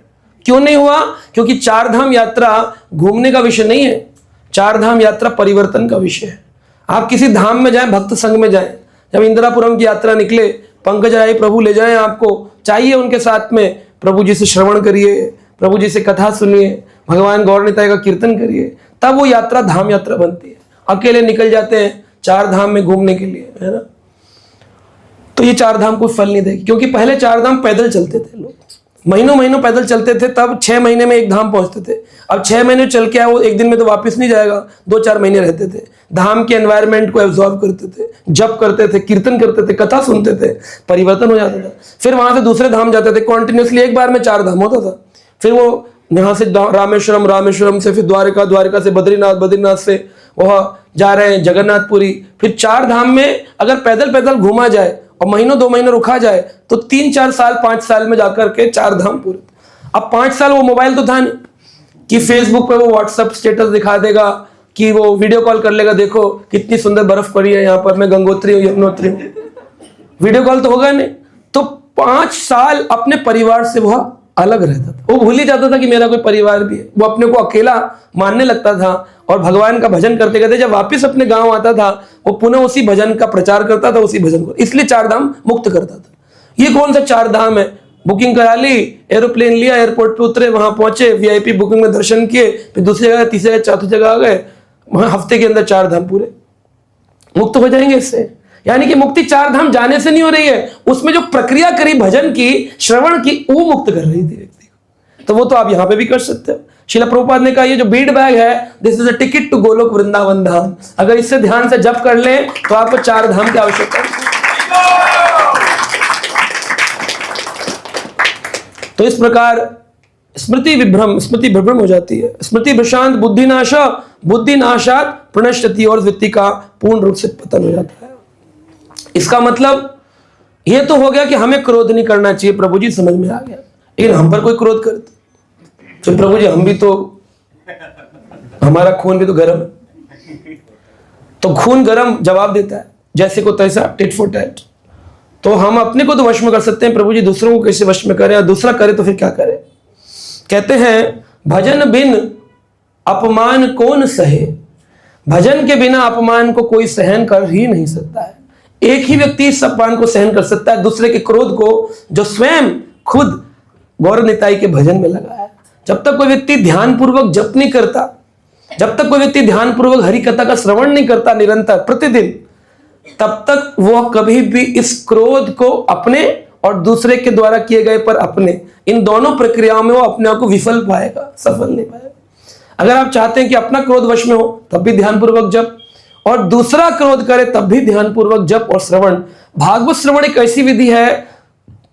क्यों नहीं हुआ? क्योंकि 4 धाम यात्रा घूमने का विषय नहीं है, 4 धाम यात्रा परिवर्तन का विषय है। आप किसी धाम में जाएं, भक्त संघ में जाएं, जब इंदिरापुरम की यात्रा निकले, पंकज राय प्रभु ले जाएं, आपको चाहिए उनके साथ में, प्रभु जी से श्रवण करिए, प्रभु जी से कथा सुनिए, भगवान गौर निताई का कीर्तन करिए, तब वो यात्रा धाम यात्रा बनती है। अकेले निकल जाते हैं 4 धाम में घूमने के लिए, है ना, तो ये 4 धाम कोई फल नहीं देगी। क्योंकि पहले 4 धाम पैदल चलते थे लोग, महीनों महीनों पैदल चलते थे, तब 6 महीने में एक धाम पहुंचते थे। अब 6 महीने चल के आए वो एक दिन में तो वापस नहीं जाएगा, 2-4 महीने रहते थे, धाम के एनवायरनमेंट को एब्जॉर्व करते थे, जप करते थे, कीर्तन करते थे, कथा सुनते थे, परिवर्तन हो जाता था। फिर वहां से दूसरे धाम जाते थे, कॉन्टिन्यूसली एक बार में 4 धाम होता था। फिर वो यहाँ से रामेश्वरम, रामेश्वरम से फिर द्वारका, द्वारका से बद्रीनाथ, बद्रीनाथ से वह जा रहे हैं जगन्नाथपुरी। फिर 4 धाम में अगर पैदल पैदल घूमा जाए और महीनों 2 महीने रुका जाए तो 3-4 साल 5 साल में जाकर के 4 धाम पूरे। अब 5 साल वो मोबाइल तो था नहीं कि फेसबुक पे वो व्हाट्सएप स्टेटस दिखा देगा, कि वो वीडियो कॉल कर लेगा, देखो कितनी सुंदर बर्फ पड़ी है यहाँ पर, मैं गंगोत्री हूँ, यमुनोत्री हूँ। वीडियो कॉल तो होगा नहीं। तो 5 साल अपने परिवार से वह अलग रहता था, वो भूल ही जाता था कि मेरा कोई परिवार भी है। वो अपने को अकेला मानने लगता था और भगवान का भजन करते करते जब वापस अपने गांव आता था, वो पुनः उसी भजन का प्रचार करता था, उसी भजन को, इसलिए 4 धाम मुक्त करता था। ये कौन सा 4 धाम है? बुकिंग करा ली, एरोप्लेन लिया, एयरपोर्ट पे उतरे, वहां पहुंचे, वीआईपी बुकिंग में दर्शन किए, फिर दूसरी जगह, तीसरी जगह, चौथी जगह आ गए, वहां हफ्ते के अंदर 4 धाम पूरे। मुक्त हो जाएंगे इससे। यानी कि मुक्ति 4 धाम जाने से नहीं हो रही है, उसमें जो प्रक्रिया करी भजन की, श्रवण की, वो मुक्त कर रही थी व्यक्ति को। तो वो तो आप यहां पे भी कर सकते हो। श्रील प्रभुपाद ने कहा ये जो बीड बैग है, this is a ticket to Golok Vrindavan Dham. अगर इससे ध्यान से जप कर ले तो आपको 4 धाम की आवश्यकता है। तो इस प्रकार स्मृति विभ्रम हो जाती है। स्मृति भ्रशांत बुद्धिनाश, बुद्धिनाशात प्रणश्यति, और व्यक्ति का पूर्ण रूप से पतन हो जाता है। इसका मतलब ये तो हो गया कि हमें क्रोध नहीं करना चाहिए, प्रभु जी समझ में आ गया। लेकिन हम पर कोई क्रोध करते तो प्रभु जी हम भी तो, हमारा खून भी तो गर्म है, तो खून गर्म जवाब देता है, जैसे को तैसा, टिट फॉर टैट। तो हम अपने को तो वश में कर सकते हैं, प्रभु जी दूसरों को कैसे वश में करें, और दूसरा करे तो फिर क्या करे। कहते हैं भजन बिन अपमान कौन सहे, भजन के बिना अपमान को कोई सहन कर ही नहीं सकता है। एक ही व्यक्ति इस अपमान को सहन कर सकता है, दूसरे के क्रोध को, जो स्वयं खुद गौर निताई के भजन में लगा है। जब तक कोई व्यक्ति ध्यानपूर्वक जप नहीं करता, जब तक कोई व्यक्ति ध्यानपूर्वक हरि कथा का श्रवण नहीं करता निरंतर प्रतिदिन, तब तक वह कभी भी इस क्रोध को अपने और दूसरे के द्वारा किए गए पर अपने, इन दोनों प्रक्रियाओं में वो अपने आप को विफल पाएगा, सफल नहीं पाएगा। अगर आप चाहते हैं कि अपना क्रोध वश में हो तब भी ध्यानपूर्वक जप, और दूसरा क्रोध करे तब भी ध्यानपूर्वक जप और श्रवण। भागवत श्रवण एक ऐसी विधि है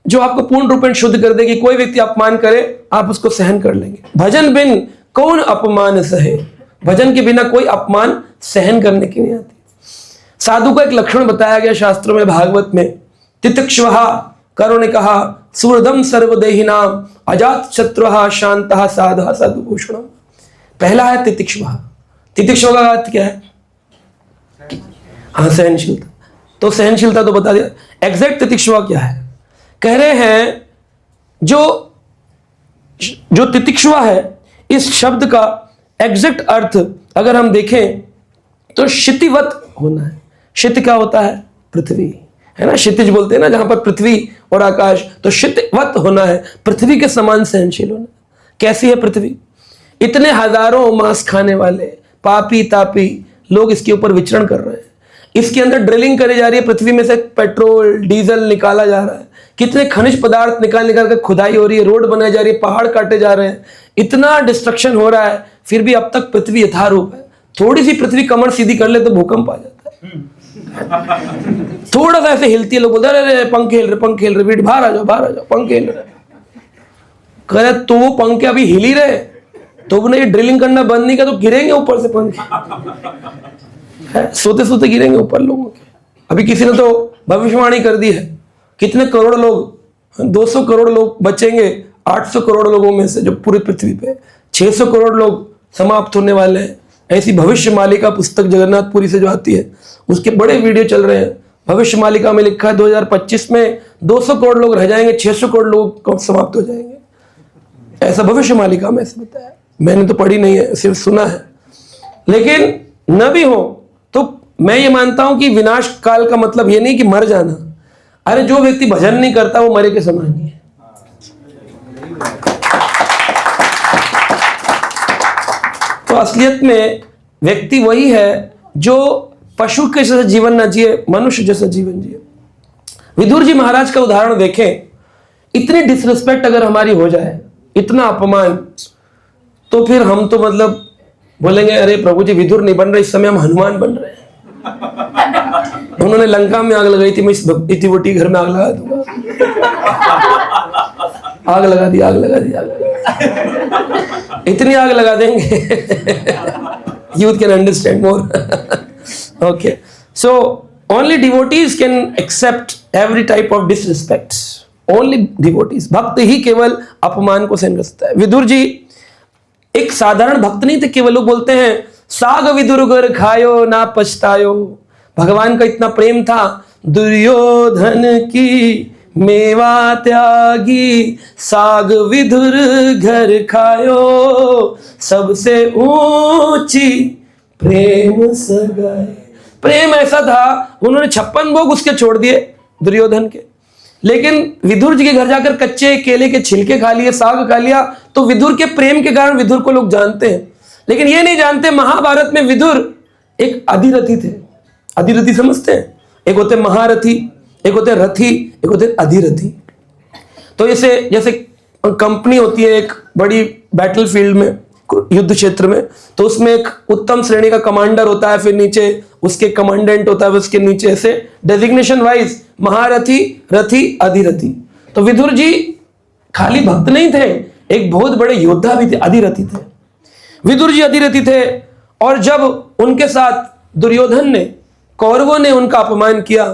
जो आपको पूर्ण रूपेण शुद्ध कर देगी। कोई व्यक्ति अपमान करे आप उसको सहन कर लेंगे। भजन बिन कौन अपमान सहे, भजन के बिना कोई अपमान सहन करने की नहीं आती। साधु का एक लक्षण बताया गया शास्त्रों में, भागवत में, तितिक्षुः, करो ने कहा, सुहृदम सर्वदेहिनाम, अजात शत्रुः, शांतः साधः साधुभूषणम्। पहला है तितिक्षुः। तितिक्षुः का अर्थ क्या है? हाँ, सहनशीलता। तो सहनशीलता तो बता दिया। एग्जैक्ट तितिक्षुः क्या है? कह रहे हैं जो तितिक्षुः है, इस शब्द का एग्जैक्ट अर्थ अगर हम देखें तो क्षितिवत होना है। क्षिति क्या होता है? पृथ्वी, है ना। क्षितिज बोलते हैं ना जहां पर पृथ्वी और आकाश, तो क्षितिवत होना है, पृथ्वी के समान सहनशील होना। कैसी है पृथ्वी? इतने हजारों मांस खाने वाले पापी तापी लोग इसके ऊपर विचरण कर रहे हैं। इसके अंदर ड्रिलिंग करी जा रही है, पृथ्वी में से पेट्रोल डीजल निकाला जा रहा है, कितने खनिज पदार्थ निकाल निकाल कर खुदाई हो रही है, रोड बनाई जा रही है, पहाड़ काटे जा रहे हैं, इतना डिस्ट्रक्शन हो रहा है, फिर भी अब तक पृथ्वी यथारूप है। थोड़ी सी पृथ्वी कमर सीधी कर ले तो भूकंप आ जाता है। थोड़ा सा ऐसे हिलती है, लोग बोलते हैं अरे पंख हिल रहे, पंख हिल रहे, बेट बाहर आ जाओ, बाहर आ जाओ, पंख हिल रहे। कह तो वो पंख अभी हिल ही रहे, तो उन्हें ये ड्रिलिंग करना बंद नहीं किया तो गिरेंगे ऊपर से पंख, सोते सोते गिरेंगे ऊपर लोगों के। अभी किसी ने तो भविष्यवाणी कर दी है, कितने करोड़ लोग, 200 करोड़ लोग बचेंगे 800 करोड़ लोगों में से, जो पूरी पृथ्वी पे 600 करोड़ लोग समाप्त होने वाले हैं। ऐसी भविष्य मालिका पुस्तक जगन्नाथपुरी से जो आती है, उसके बड़े वीडियो चल रहे हैं। भविष्य मालिका में लिखा है 2025 में 200 करोड़ लोग रह जाएंगे, 600 करोड़ लोग समाप्त हो जाएंगे। ऐसा भविष्य मालिका में ऐसे बताया। मैंने तो पढ़ी नहीं है, सिर्फ सुना है। लेकिन न भी हो तो मैं ये मानता हूं कि विनाश काल का मतलब ये नहीं कि मर जाना। अरे जो व्यक्ति भजन नहीं करता वो मरे के समान ही है। तो असलियत में व्यक्ति वही है जो पशु के जैसा जीवन ना जिए, मनुष्य जैसा जीवन जिए। विदुर जी महाराज का उदाहरण देखें, इतनी डिसरिस्पेक्ट अगर हमारी हो जाए, इतना अपमान, तो फिर हम तो मतलब बोलेंगे अरे प्रभु जी विदुर नहीं बन रहे, इस समय हम हनुमान बन रहे हैं। उन्होंने लंका में आग लगाई थी, मैं इस इतिवटी घर में आग लगा दूंगा। आग लगा दी, आग लगा दी, आग लगा दी। इतनी आग लगा देंगे। Youth can understand more. Okay, so only devotees can accept every type of disrespect. Only devotees, भक्त ही केवल अपमान को सहन कर सकता है। विदुर जी एक साधारण भक्त नहीं थे। केवल लोग बोलते हैं साग विदुर गर खायो ना पछतायो। भगवान का इतना प्रेम था, दुर्योधन की मेवा त्यागी, साग विदुर घर खायो, सबसे ऊंची प्रेम सगाई। प्रेम ऐसा था, उन्होंने 56 भोग उसके छोड़ दिए दुर्योधन के, लेकिन विदुर जी के घर जाकर कच्चे केले के छिलके खा लिए, साग खा लिया। तो विदुर के प्रेम के कारण विदुर को लोग जानते हैं, लेकिन ये नहीं जानते महाभारत में विदुर एक अधिरथी थे। अधिरथी समझते हैं? एक होते महारथी, एक होते रथी, एक होते अधिरथी। तो जैसे कंपनी होती है एक बड़ी बैटलफील्ड में, युद्ध क्षेत्र में, तो उसमें एक उत्तम श्रेणी का कमांडर होता है, फिर नीचे उसके कमांडेंट होता है, उसके नीचे ऐसे डेजिग्नेशन वाइज महारथी, रथी, अधिरथी। तो विदुर जी खाली भक्त नहीं थे, एक बहुत बड़े योद्धा भी थे, अधिरथी थे। विदुर जी अधिरथी थे, और जब उनके साथ दुर्योधन ने, कौरवों ने उनका अपमान किया,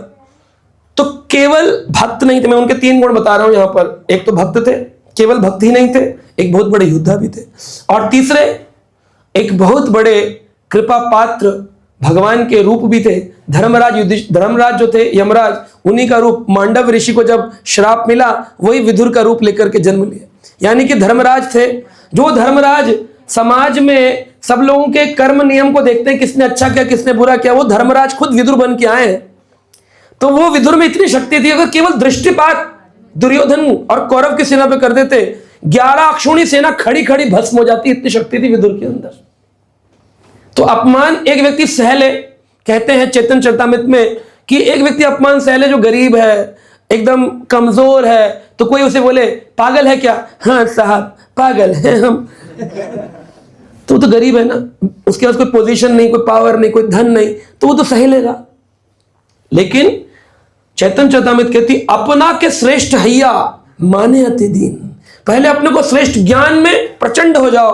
तो केवल भक्त नहीं थे। मैं उनके 3 गुण बता रहा हूं यहां पर। एक तो भक्त थे, केवल भक्त ही नहीं थे, एक बहुत बड़े योद्धा भी थे, और तीसरे एक बहुत बड़े कृपा पात्र भगवान के रूप भी थे। धर्मराज जो थे, यमराज, उन्हीं का रूप, मांडव ऋषि को जब श्राप मिला वही विदुर का रूप लेकर के जन्म लिया। यानी कि धर्मराज थे, जो धर्मराज समाज में सब लोगों के कर्म नियम को देखते हैं, किसने अच्छा किया किसने बुरा किया। वो धर्मराज खुद विदुर बन के आए हैं, तो वो विदुर में इतनी शक्ति थी, अगर केवल दृष्टिपात दुर्योधन और कौरव की सेना पे कर देते 11 अक्षौणी सेना खड़ी खड़ी भस्म हो जाती, इतनी शक्ति थी विदुर के अंदर। तो अपमान एक व्यक्ति सह ले, कहते हैं चैतन्य चरितामृत में कि एक व्यक्ति अपमान सह ले जो गरीब है, एकदम कमजोर है, तो कोई उसे बोले पागल है क्या, हाँ साहब पागल है हम, तो गरीब है ना, उसके पास कोई पोजीशन नहीं, कोई पावर नहीं, कोई धन नहीं, तो वो तो सह लेगा। लेकिन चैतन्य चरितामृत कहती अपना के श्रेष्ठ हैया माने अति दीन, पहले अपने को श्रेष्ठ ज्ञान में प्रचंड हो जाओ,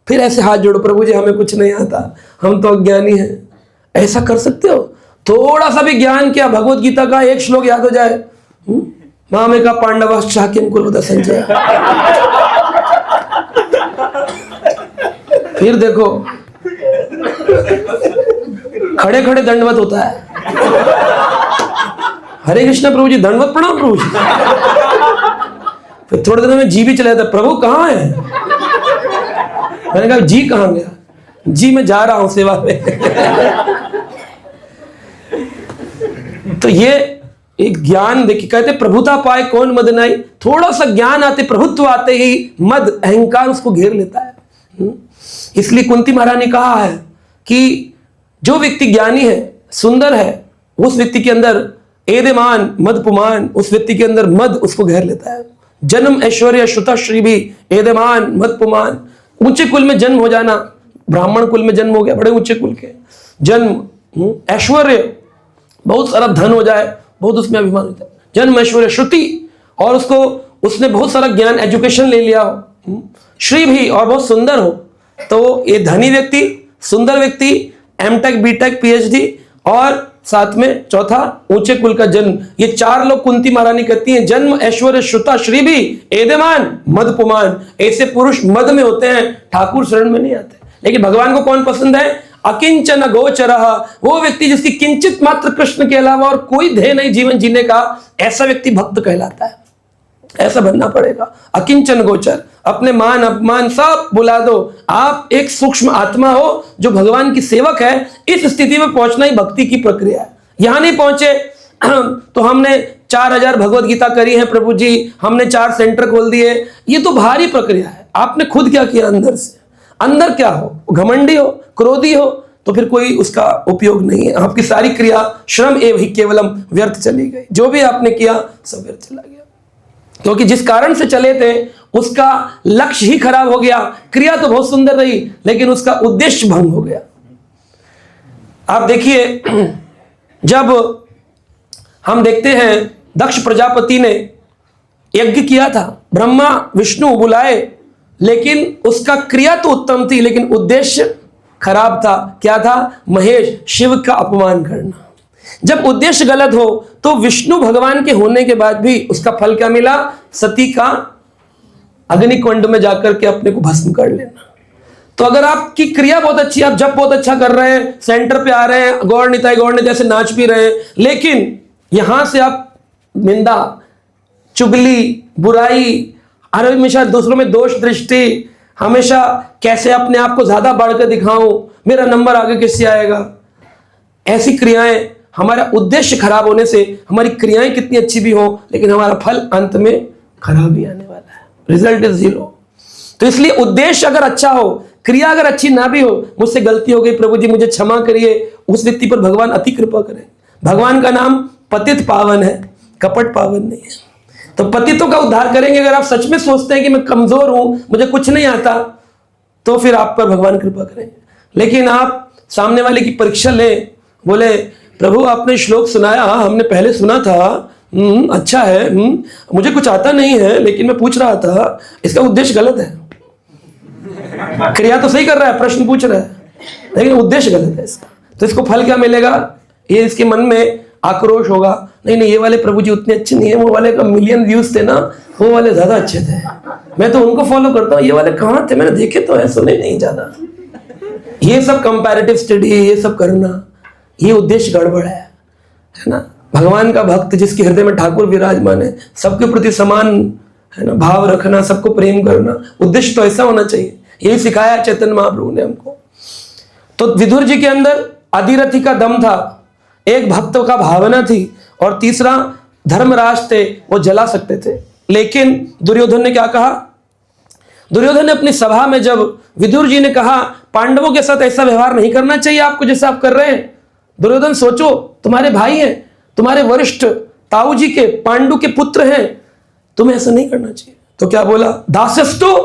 फिर ऐसे हाथ जोड़ो, प्रभु जी हमें कुछ नहीं आता, हम तो अज्ञानी हैं। ऐसा कर सकते हो? थोड़ा सा भी ज्ञान किया, भगवत गीता का एक श्लोक याद हो जाए, मामेका पांडवाश्च किम कुर्वत संजय, फिर देखो खड़े खड़े दंडवत होता है, हरे कृष्ण प्रभु जी, दंडवत प्रणाम प्रभु जी। फिर थोड़े दिन में जी भी चला जाता, प्रभु कहाँ है? मैंने कहा जी कहाँ गया? जी मैं जा रहा हूं सेवा में। तो ये एक ज्ञान देखिए, कहते प्रभुता पाए कौन मद नहीं, थोड़ा सा ज्ञान आते, प्रभुत्व आते ही मद अहंकार उसको घेर लेता है। इसलिए कुंती महारानी ने कहा है कि जो व्यक्ति ज्ञानी है, सुंदर है, उस व्यक्ति के अंदर एदेमान मद पुमान, उस व्यक्ति के अंदर मद उसको घेर लेता है। जन्म ऐश्वर्य श्रुता श्री भी एदेमान मद पुमान, ऊंचे कुल में जन्म हो जाना, ब्राह्मण कुल में जन्म हो गया, बड़े ऊंचे कुल के जन्म, ऐश्वर्य, बहुत सारा धन हो जाए, बहुत उसमें अभिमान होता है, जन्म ऐश्वर्य श्रुति, और उसको उसने बहुत सारा ज्ञान एजुकेशन ले लिया हो, श्री भी, और बहुत सुंदर हो, तो ये धनी व्यक्ति, सुंदर व्यक्ति, एमटेक बीटेक पीएचडी, और साथ में चौथा ऊंचे कुल का जन्म, ये चार लोग कुंती महारानी कहती हैं जन्म ऐश्वर्य श्रुता श्री भी एदेमान मद पुमान, ऐसे पुरुष मद में होते हैं, ठाकुर शरण में नहीं आते। लेकिन भगवान को कौन पसंद है? अकिंचन गोचरः, वो व्यक्ति जिसकी किंचित मात्र कृष्ण के अलावा और कोई ध्येय नहीं जीवन जीने का, ऐसा व्यक्ति भक्त कहलाता है। ऐसा बनना पड़ेगा। अकिंचन गोचर, अपने मान अपमान सब बुला दो, आप एक सूक्ष्म आत्मा हो जो भगवान की सेवक है। इस स्थिति में पहुंचना ही भक्ति की प्रक्रिया है। यहां नहीं पहुंचे तो हमने 4000 भगवत गीता करी है प्रभु जी, हमने 4 सेंटर खोल दिए, ये तो भारी प्रक्रिया है। आपने खुद क्या किया? अंदर से, अंदर क्या हो, घमंडी हो, क्रोधी हो, तो फिर कोई उसका उपयोग नहीं है। आपकी सारी क्रिया श्रम एवं ही केवलम व्यर्थ चली गई, जो भी आपने किया सब व्यर्थ चला गया, क्योंकि जिस कारण से चले थे उसका लक्ष्य ही खराब हो गया। क्रिया तो बहुत सुंदर रही लेकिन उसका उद्देश्य भंग हो गया। आप देखिए, जब हम देखते हैं दक्ष प्रजापति ने यज्ञ किया था, ब्रह्मा विष्णु बुलाए, लेकिन उसका क्रिया तो उत्तम थी लेकिन उद्देश्य खराब था। क्या था? महेश शिव का अपमान करना। जब उद्देश्य गलत हो तो विष्णु भगवान के होने के बाद भी उसका फल क्या मिला? सती का अग्निकुंड में जाकर के अपने को भस्म कर लेना। तो अगर आपकी क्रिया बहुत अच्छी, आप जब बहुत अच्छा कर रहे हैं, सेंटर पे आ रहे हैं, गौर निताई गौर ने जैसे नाच भी रहे हैं, लेकिन यहां से आप निंदा, चुगली, बुराई, हमेशा दूसरों में दोष दृष्टि, हमेशा कैसे अपने आप को ज्यादा बढ़कर दिखाऊं, मेरा नंबर आगे किससे आएगा, ऐसी क्रियाएं, हमारा उद्देश्य खराब होने से हमारी क्रियाएं कितनी अच्छी भी हो लेकिन हमारा फल अंत में खराब ही आने वाला है, रिजल्ट इज 0। तो इसलिए उद्देश्य अगर अच्छा हो, क्रिया अगर अच्छी ना भी हो, मुझसे गलती हो गई प्रभु जी मुझे क्षमा करिए, उस व्यक्ति पर भगवान अति कृपा करें। भगवान का नाम पतित पावन है, कपट पावन नहीं है। तो पतितों का उद्धार करेंगे। अगर आप सच में सोचते हैं कि मैं कमजोर हूं, मुझे कुछ नहीं आता, तो फिर आप पर भगवान कृपा करेंगे। लेकिन आप सामने वाले की परीक्षा लें, बोले प्रभु आपने श्लोक सुनाया, हमने पहले सुना था, अच्छा है, मुझे कुछ आता नहीं है लेकिन मैं पूछ रहा था, इसका उद्देश्य गलत है। क्रिया तो सही कर रहा है, प्रश्न पूछ रहा है, लेकिन उद्देश्य गलत है इसका, तो इसको फल क्या मिलेगा? ये इसके मन में आक्रोश होगा, नहीं नहीं ये वाले प्रभु जी उतने अच्छे नहीं है, वो वाले का मिलियन व्यूज थे ना, वो वाले ज्यादा अच्छे थे, मैं तो उनको फॉलो करता हूँ, ये वाले कहाँ थे, मैंने देखे तो है, सुने नहीं ज्यादा। ये सब कंपैरेटिव स्टडी, ये सब करना, ये उद्देश्य गड़बड़ है ना। भगवान का भक्त जिसके हृदय में ठाकुर विराजमान है, सबके प्रति समान है ना भाव रखना, सबको प्रेम करना, उद्देश्य तो ऐसा होना चाहिए। यही सिखाया चैतन्य महाप्रभु ने हमको। तो विदुर जी के अंदर अधिरथी का दम था, एक भक्त का भावना थी, और तीसरा धर्मराज थे, वो जला सकते थे। लेकिन दुर्योधन ने क्या कहा? दुर्योधन ने अपनी सभा में जब विदुर जी ने कहा पांडवों के साथ ऐसा व्यवहार नहीं करना चाहिए आपको जैसा आप कर रहे हैं, दुर्योधन सोचो तुम्हारे भाई हैं, तुम्हारे वरिष्ठ ताऊ जी के, पांडु के पुत्र हैं, तुम्हें ऐसा नहीं करना चाहिए। तो क्या बोला? दासस्तु,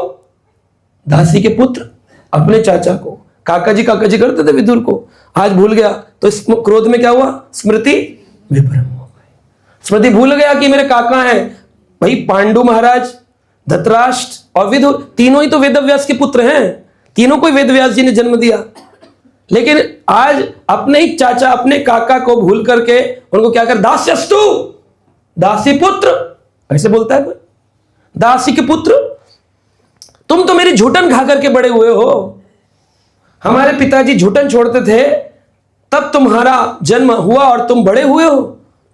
दासी के पुत्र अपने चाचा को, काका जी करते थे विदुर को, आज भूल गया तो इस क्रोध में क्या हुआ? स्मृति विभ्रम हो गई। स्मृति भूल गया कि मेरे काका हैं। भाई पांडु महाराज, धृतराष्ट्र और विदुर तीनों ही तो वेदव्यास के पुत्र हैं, तीनों को वेदव्यास जी ने जन्म दिया। लेकिन आज अपने ही चाचा, अपने काका को भूल करके उनको क्या कर? दास्यस्तु, दासी पुत्र ऐसे बोलता है कोई? दासी के पुत्र, तुम तो मेरी झूठन खा करके बड़े हुए हो। हमारे पिताजी झूठन छोड़ते थे तब तुम्हारा जन्म हुआ और तुम बड़े हुए हो।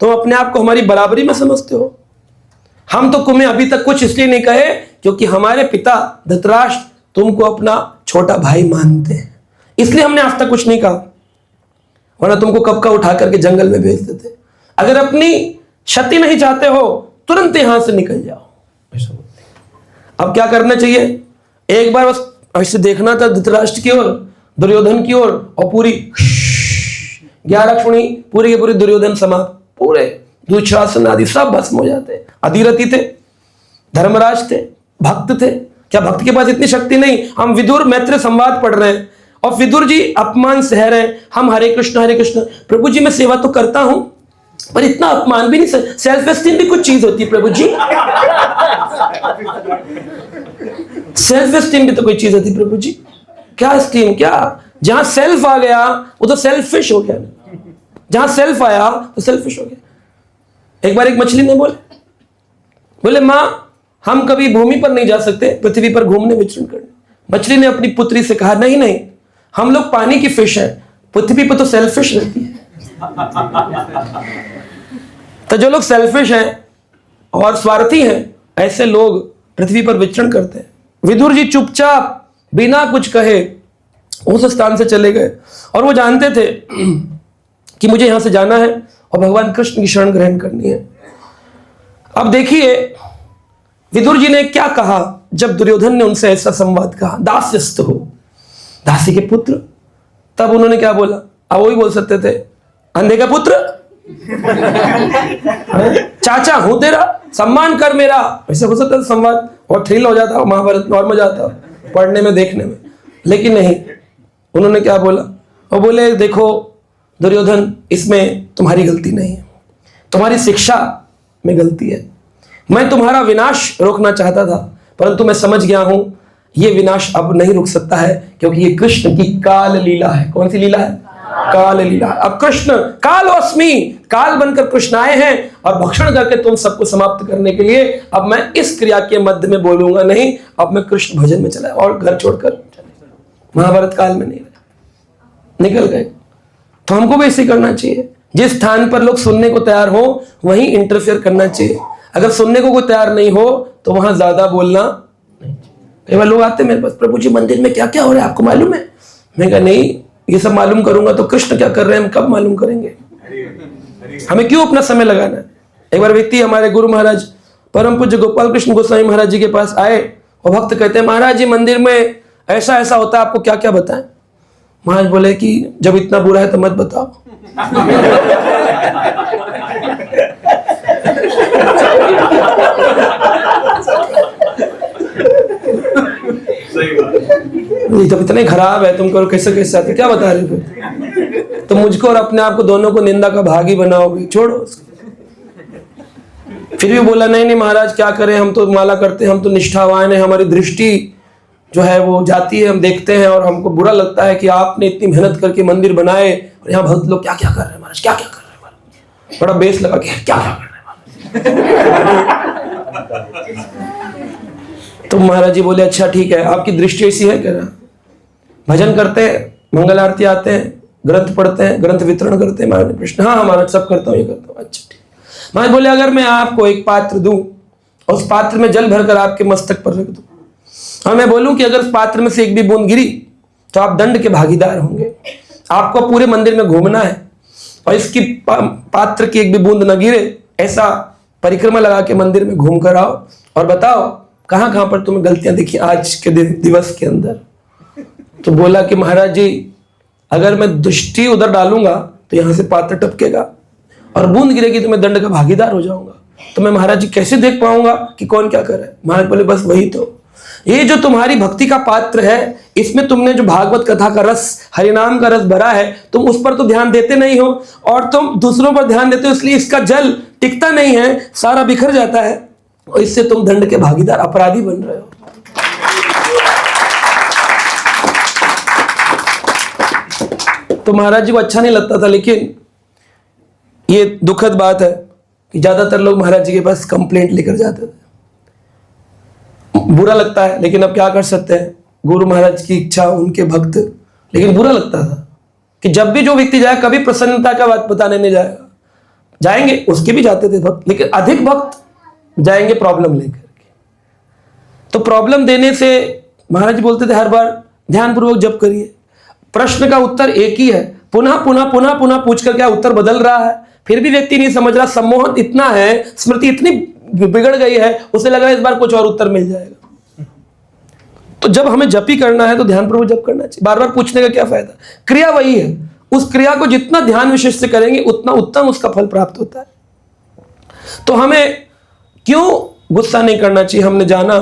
तुम अपने आप को हमारी बराबरी में समझते हो। हम तो तुम्हें अभी तक कुछ इसलिए नहीं कहे क्योंकि हमारे पिता धृतराष्ट्र तुमको अपना छोटा भाई मानते हैं, इसलिए हमने आज तक कुछ नहीं कहा, वरना तुमको कब का उठा करके जंगल में भेज देते। अगर अपनी क्षति नहीं चाहते हो तुरंत यहां से निकल जाओ, ऐसा बोलते हैं। अब क्या करना चाहिए? एक बार बस ऐसे देखना था धृतराष्ट्र की ओर, दुर्योधन की ओर, और पूरी 11 क्षुणी पूरी के पूरी दुर्योधन समाप्त, पूरे दुशासन आदि सब भस्म हो जाते। अधिरथी थे, धर्मराज थे, भक्त थे। क्या भक्त के पास इतनी शक्ति नहीं? हम विदुर मैत्री संवाद पढ़ रहे हैं और विदुर जी अपमान सह रहे हैं, हम हरे कृष्ण प्रभु जी मैं सेवा तो करता हूं पर इतना अपमान भी नहीं। सेल्फ एस्टीम भी कुछ चीज होती है प्रभु जी, सेल्फ एस्टीम भी तो कोई चीज होती है प्रभु जी। क्या एस्टीम? क्या? जहां सेल्फ आ गया वो तो सेल्फिश हो गया, जहां सेल्फ आया तो सेल्फिश हो गया। एक बार एक मछली ने बोले मां हम कभी भूमि पर नहीं जा सकते, पृथ्वी पर घूमने विचरण करने। मछली ने अपनी पुत्री से कहा नहीं नहीं, हम लोग पानी की फिश हैं, पृथ्वी पर तो सेल्फिश रहती है। तो जो लोग सेल्फिश हैं और स्वार्थी हैं ऐसे लोग पृथ्वी पर विचरण करते हैं। विदुर जी चुपचाप बिना कुछ कहे उस स्थान से चले गए और वो जानते थे कि मुझे यहां से जाना है और भगवान कृष्ण की शरण ग्रहण करनी है। अब देखिए विदुर जी ने क्या कहा जब दुर्योधन ने उनसे ऐसा संवाद कहा, दास्यस्तु हो, दासी के पुत्र। तब उन्होंने क्या बोला? अब वही बोल सकते थे, अंधे का पुत्र, चाचा हूं तेरा, सम्मान कर मेरा, ऐसे हो सकता था संवाद और थ्रिल हो जाता, महाभारत में और मजा आता पढ़ने में देखने में। लेकिन नहीं, उन्होंने क्या बोला? वो बोले देखो दुर्योधन इसमें तुम्हारी गलती नहीं है, तुम्हारी शिक्षा में गलती है। मैं तुम्हारा विनाश रोकना चाहता था परंतु मैं समझ गया हूं ये विनाश अब नहीं रुक सकता है क्योंकि ये कृष्ण की काल लीला है। कौन सी लीला है? काल लीला। अब कृष्ण कालोस्मि, काल बनकर कृष्ण आए हैं और भक्षण करके तुम सबको समाप्त करने के लिए। अब मैं इस क्रिया के मध्य में बोलूंगा नहीं, अब मैं कृष्ण भजन में चला और घर छोड़कर महाभारत काल में नहीं निकल गए। तो हमको भी ऐसे करना चाहिए, जिस स्थान पर लोग सुनने को तैयार हो वहीं इंटरफेयर करना चाहिए। अगर सुनने को कोई तैयार नहीं हो तो वहां ज्यादा बोलना नहीं। कई बार लोग आते मेरे पास, प्रभु जी मंदिर में क्या क्या हो रहा है आपको मालूम है? मैं कहा नहीं, ये सब मालूम करूंगा तो कृष्ण क्या कर रहे हैं हम कब मालूम करेंगे? हमें क्यों अपना समय लगाना है? एक बार व्यक्ति हमारे गुरु महाराज परम पूज्य गोपाल कृष्ण गोस्वामी महाराज जी के पास आए और भक्त कहते हैं महाराज जी मंदिर में ऐसा ऐसा होता है, आपको क्या क्या बताएं? महाराज बोले कि जब इतना बुरा है तो मत बताओ। ये तो इतने खराब है, तुम करो कैसे कैसे आते, क्या बता रहे थे? तो मुझको और अपने आप को दोनों को निंदा का भागी बनाओगे, छोड़ो उसको। फिर भी बोला नहीं नहीं महाराज क्या करें, हम तो माला करते हैं, हम तो निष्ठावान है, हमारी दृष्टि जो है वो जाती है, हम देखते हैं और हमको बुरा लगता है कि आपने इतनी मेहनत करके मंदिर बनाए और यहाँ भक्त लोग क्या क्या कर रहे हैं महाराज, क्या क्या कर रहे हैं महाराज, बड़ा बेस लगा के क्या क्या कर रहे हैं। तो महाराज जी बोले अच्छा ठीक है, आपकी दृष्टि ऐसी है क्या? भजन करते हैं, मंगल आरती आते हैं, ग्रंथ पढ़ते हैं, ग्रंथ वितरण करते हैं। महाराज ने प्रश्न, हाँ महाराज सब करता हूँ, ये करता हूँ। अच्छा ठीक। महाराज बोले अगर मैं आपको एक पात्र दूं और उस पात्र में जल भरकर आपके मस्तक पर रख दूं और मैं बोलूं कि अगर उस पात्र में से एक भी बूंद गिरी तो आप दंड के भागीदार होंगे। आपको पूरे मंदिर में घूमना है और इसकी पात्र की एक भी बूंद न गिरे, ऐसा परिक्रमा लगा के मंदिर में घूम कर आओ और बताओ कहां कहां पर तुम्हें गलतियां दिखी आज के दिवस के अंदर। तो बोला कि महाराज जी, अगर मैं दृष्टि उधर डालूंगा तो यहां से पात्र टपकेगा और बूंद गिरेगी तो मैं दंड का भागीदार हो जाऊंगा। तो मैं महाराज जी कैसे देख पाऊंगा कि कौन क्या कर रहा है? महाराज बोले बस वही तो, ये जो तुम्हारी भक्ति का पात्र है, इसमें तुमने जो भागवत कथा का रस, हरिनाम का रस भरा है, तुम उस पर तो ध्यान देते नहीं हो और तुम दूसरों पर ध्यान देते हो, इसलिए इसका जल टिकता नहीं है, सारा बिखर जाता है और इससे तुम दंड के भागीदार, अपराधी बन रहे हो। तो महाराज जी को अच्छा नहीं लगता था, लेकिन ये दुखद बात है कि ज्यादातर लोग महाराज जी के पास कंप्लेंट लेकर जाते थे। बुरा लगता है, लेकिन अब क्या कर सकते हैं, गुरु महाराज की इच्छा, उनके भक्त। लेकिन बुरा लगता था कि जब भी जो व्यक्ति जाए, कभी प्रसन्नता का बात बताने नहीं जाएगा। जाएंगे, उसके भी जाते थे भक्त, लेकिन अधिक भक्त जाएंगे प्रॉब्लम लेकर के। तो प्रॉब्लम देने से महाराज जी बोलते थे हर बार ध्यानपूर्वक जप करिए, प्रश्न का उत्तर एक ही है, पुनः पुनः पुनः पुनः पूछ कर क्या उत्तर बदल रहा है, फिर भी व्यक्ति नहीं समझ रहा, सम्मोहन इतना है, स्मृति इतनी बिगड़ गई है, उसे लग रहा है इस बार कुछ और उत्तर मिल जाएगा। तो जब हमें जप ही करना है तो ध्यानपूर्वक जप करना चाहिए, बार बार पूछने का क्या फायदा। क्रिया वही है, उस क्रिया को जितना ध्यान विशेष से करेंगे उतना उत्तम उसका फल प्राप्त होता है। तो हमें क्यों गुस्सा नहीं करना चाहिए, हमने जाना।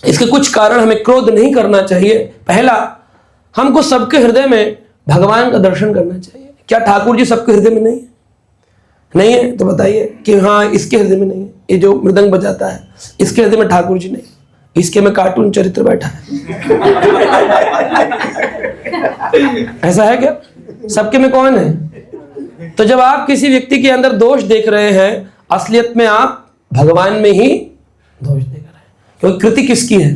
इसके कुछ कारण, हमें क्रोध नहीं करना चाहिए। पहला, हमको सबके हृदय में भगवान का दर्शन करना चाहिए। क्या ठाकुर जी सबके हृदय में नहीं है? नहीं है तो बताइए कि हाँ इसके हृदय में नहीं है, ये जो मृदंग बजाता है इसके हृदय में ठाकुर जी नहीं, इसके में कार्टून चरित्र बैठा है। ऐसा है क्या? सबके में कौन है? तो जब आप किसी व्यक्ति के अंदर दोष देख रहे हैं, असलियत में आप भगवान में ही दोष देख रहे हैं, क्योंकि कृति किसकी है?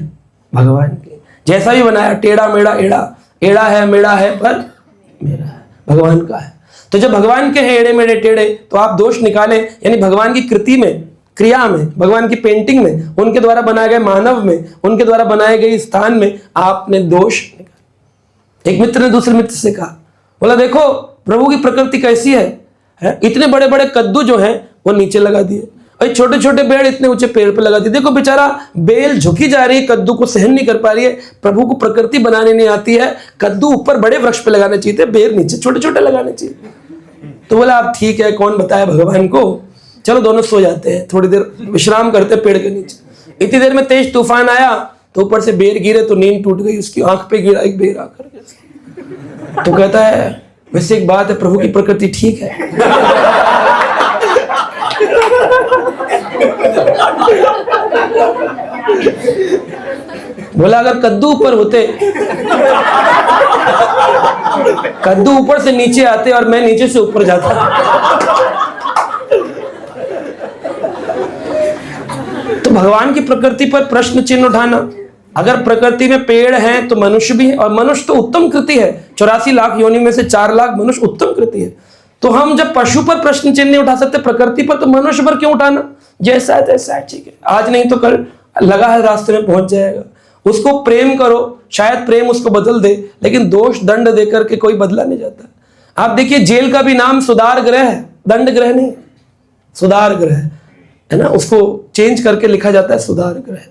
भगवान की। जैसा भी बनाया, टेढ़ा मेढ़ा एड़ा, एड़ा है मेढ़ा है पर मेरा है, भगवान का है। तो जब भगवान के हैं एड़े मेढ़े टेढ़े, तो आप दोष निकालें, यानी भगवान की कृति में, क्रिया में, भगवान की पेंटिंग में, उनके द्वारा बनाए गए मानव में, उनके द्वारा बनाए गए स्थान में आपने दोष निकाला। एक मित्र ने दूसरे मित्र से कहा, बोला देखो प्रभु की प्रकृति कैसी है? इतने बड़े बड़े कद्दू जो हैं वो नीचे लगा दिए और छोटे छोटे पेड़ इतने ऊंचे पेड़ पे लगा दिए। देखो बेचारा बेल झुकी जा रही है, कद्दू को सहन नहीं कर पा रही है। प्रभु को प्रकृति बनाने नहीं आती है, कद्दू ऊपर बड़े वृक्ष पे लगाने चाहिए थे, बेर नीचे छोटे छोटे लगाने चाहिए। तो बोला आप ठीक है, कौन बताया भगवान को, चलो दोनों सो जाते हैं, थोड़ी देर विश्राम करते पेड़ के नीचे। इतनी देर में तेज तूफान आया तो ऊपर से बेर गिरे तो नींद टूट गई, उसकी आंख पे गिरा एक बेर आकर के। तो कहता है वैसे एक बात है, प्रभु की प्रकृति ठीक है। बोला अगर कद्दू ऊपर होते, कद्दू ऊपर से नीचे आते और मैं नीचे से ऊपर जाता। तो भगवान की प्रकृति पर प्रश्न चिन्ह उठाना। अगर प्रकृति में पेड़ हैं तो मनुष्य भी है, और मनुष्य तो उत्तम कृति है। 84 लाख योनि में से 4 लाख मनुष्य उत्तम कृति है। तो हम जब पशु पर प्रश्न चिन्ह नहीं उठा सकते प्रकृति पर, तो मनुष्य पर क्यों उठाना? जैसा है तैसा है, ठीक है, आज नहीं तो कल लगा है रास्ते में पहुंच जाएगा। उसको प्रेम करो, शायद प्रेम उसको बदल दे, लेकिन दोष दंड देकर के कोई बदला नहीं जाता। आप देखिए जेल का भी नाम सुधार गृह है, दंड गृह नहीं, सुधार गृह है ना, उसको चेंज करके लिखा जाता है सुधार गृह।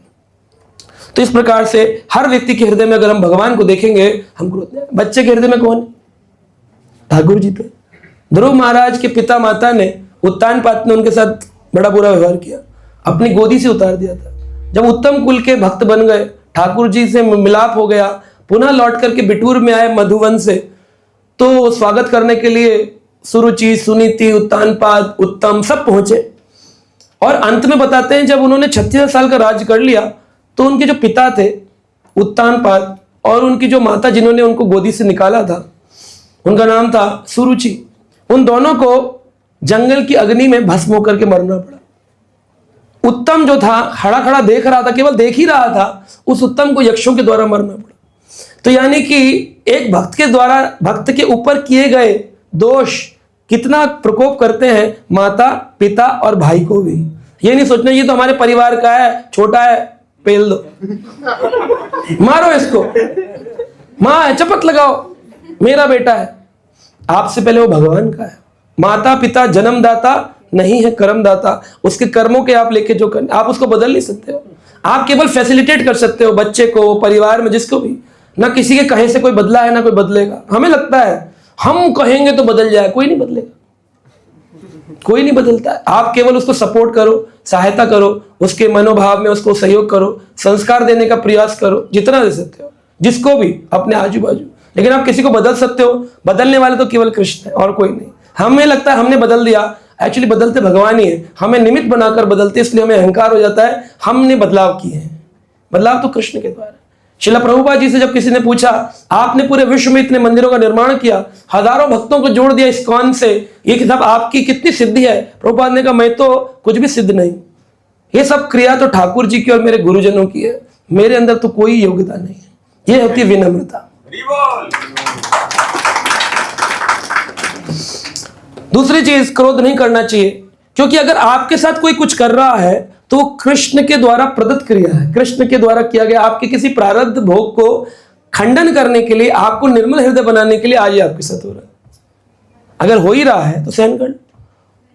तो इस प्रकार से हर व्यक्ति के हृदय में अगर हम भगवान को देखेंगे, हम क्रोध नहीं। बच्चे के हृदय में कौन है? ठाकुर जी। तो ध्रुव महाराज के पिता माता ने, उत्तानपाद ने उनके साथ बड़ा बुरा व्यवहार किया, अपनी गोदी से उतार दिया था। जब उत्तम कुल के भक्त बन गए, ठाकुर जी से मिलाप हो गया, पुनः लौट करके बिटूर में आए मधुवन से, तो स्वागत करने के लिए सुरुचि, सुनीति, उत्तानपाद, उत्तम सब पहुंचे। और अंत में बताते हैं जब उन्होंने 36 साल का राज कर लिया, तो उनके जो पिता थे उत्तानपाद और उनकी जो माता जिन्होंने उनको गोदी से निकाला था, उनका नाम था सुरुचि, उन दोनों को जंगल की अग्नि में भस्म होकर के मरना पड़ा। उत्तम जो था खड़ा खड़ा देख रहा था, केवल देख ही रहा था, उस उत्तम को यक्षों के द्वारा मरना पड़ा। तो यानी कि एक भक्त के द्वारा भक्त के ऊपर किए गए दोष कितना प्रकोप करते हैं माता, पिता और भाई को भी। ये नहीं सोचना ये तो हमारे परिवार का है, छोटा है, पेल दो, मारो इसको, माँ है चपत लगाओ, मेरा बेटा है। आपसे पहले वो भगवान का है। माता पिता जन्मदाता नहीं है कर्मदाता। उसके कर्मों के आप लेके जो कर, आप उसको बदल नहीं सकते हो। आप केवल फैसिलिटेट कर सकते हो बच्चे को, परिवार में जिसको भी। ना किसी के कहे से कोई बदला है ना कोई बदलेगा। हमें लगता है हम कहेंगे तो बदल जाए, कोई नहीं बदलेगा, कोई नहीं बदलता है। आप केवल उसको सपोर्ट करो, सहायता करो, उसके मनोभाव में उसको सहयोग करो, संस्कार देने का प्रयास करो जितना दे सकते हो, जिसको भी, अपने आजू बाजू। लेकिन आप किसी को बदल सकते हो, बदलने वाले तो केवल कृष्ण है और कोई नहीं। हमें लगता है हमने बदल दिया, एक्चुअली बदलते भगवान ही है। हमें निमित्त बनाकर बदलते, इसलिए हमें अहंकार हो जाता है हमने बदलाव किए हैं। बदलाव तो कृष्ण के द्वारा। श्रील प्रभुपाद जी से जब किसी ने पूछा, आपने पूरे विश्व में इतने मंदिरों का निर्माण किया, हजारों भक्तों को जोड़ दिया इस्कॉन से, ये सब आपकी कितनी सिद्धि है? प्रभुपाद ने कहा, मैं तो कुछ भी सिद्ध नहीं, ये सब क्रिया तो ठाकुर जी की और मेरे गुरुजनों की है, मेरे अंदर तो कोई योग्यता नहीं है। ये होती है विनम्रता। दूसरी चीज, क्रोध नहीं करना चाहिए, क्योंकि अगर आपके साथ कोई कुछ कर रहा है तो वो कृष्ण के द्वारा प्रदत्त क्रिया है, कृष्ण के द्वारा किया गया। आपके किसी प्रारब्ध भोग को खंडन करने के लिए, आपको निर्मल हृदय बनाने के लिए आज ये आपके साथ हो रहा है। अगर हो ही रहा है तो सहन कर।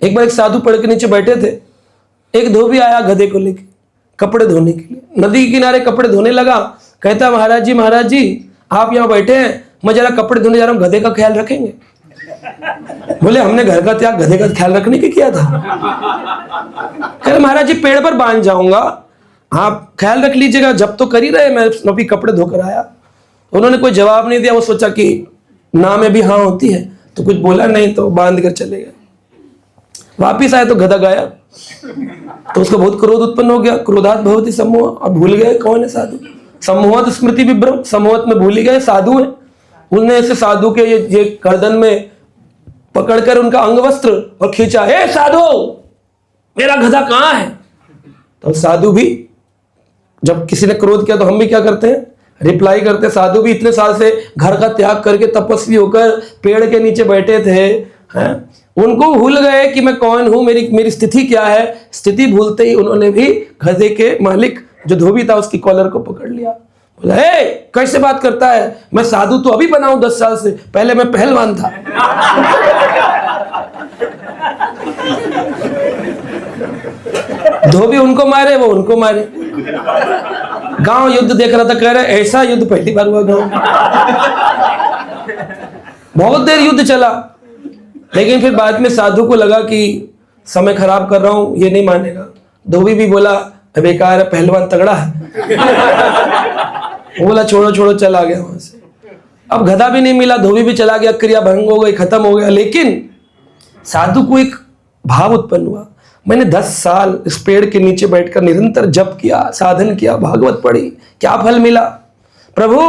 एक बार एक साधु पेड़ के नीचे बैठे थे, एक धोबी आया गधे को लेके कपड़े धोने के लिए, नदी के किनारे कपड़े धोने लगा। कहता, महाराज जी आप यहाँ बैठे हैं, मैं जरा कपड़े धोने जा रहा हूँ, गधे का ख्याल रखेंगे? बोले, हमने घर का त्याग गधे का ख्याल रखने के किया था। कह रहे, महाराज जी पेड़ पर बांध जाऊंगा, आप ख्याल रख लीजिएगा, जब तो कर ही रहे, मैं अभी कपड़े धोकर आया। उन्होंने कोई जवाब नहीं दिया। वो सोचा कि ना में भी हाँ होती है, तो कुछ बोला नहीं, तो बांध कर चले गए। वापिस आए तो गधा गायब। तो उसको बहुत क्रोध उत्पन्न हो गया। क्रोधात भवति सम्मोह। और भूल गए कौन है साधु। सम्मोहत स्मृति विभ्रम, सम्मोहत में भूल ही गए साधु है। उनने ऐसे साधु के ये गर्दन में पकड़कर उनका अंग वस्त्र और खींचा, हे साधु मेरा गधा कहाँ है? तो साधु भी, जब किसी ने क्रोध किया तो हम भी क्या करते हैं, रिप्लाई करते हैं। साधु भी इतने साल से घर का त्याग करके तपस्वी होकर पेड़ के नीचे बैठे थे, हैं? उनको भूल गए कि मैं कौन हूं, मेरी स्थिति क्या है। स्थिति भूलते ही उन्होंने भी गधे के मालिक जो धोबी था उसकी कॉलर को पकड़ लिया। बोला, हे कैसे बात करता है, मैं साधु तो अभी बना हूं 10 साल से, पहले मैं पहलवान था। धोबी उनको मारे, वो उनको मारे। गांव युद्ध देख रहा था, कह रहे ऐसा युद्ध पहली बार हुआ गांव। बहुत देर युद्ध चला, लेकिन फिर बाद में साधु को लगा कि समय खराब कर रहा हूं, ये नहीं मानेगा। धोबी भी बोला, बेकार है, पहलवान तगड़ा है। वो बोला, छोड़ो छोड़ो, चला गया वहां से। अब गधा भी नहीं मिला, धोबी भी चला गया, क्रिया भंग हो गई, खत्म हो गया। लेकिन साधु को एक भाव उत्पन्न हुआ, मैंने 10 साल इस पेड़ के नीचे बैठकर निरंतर जप किया, साधन किया, भागवत पढ़ी, क्या फल मिला? प्रभु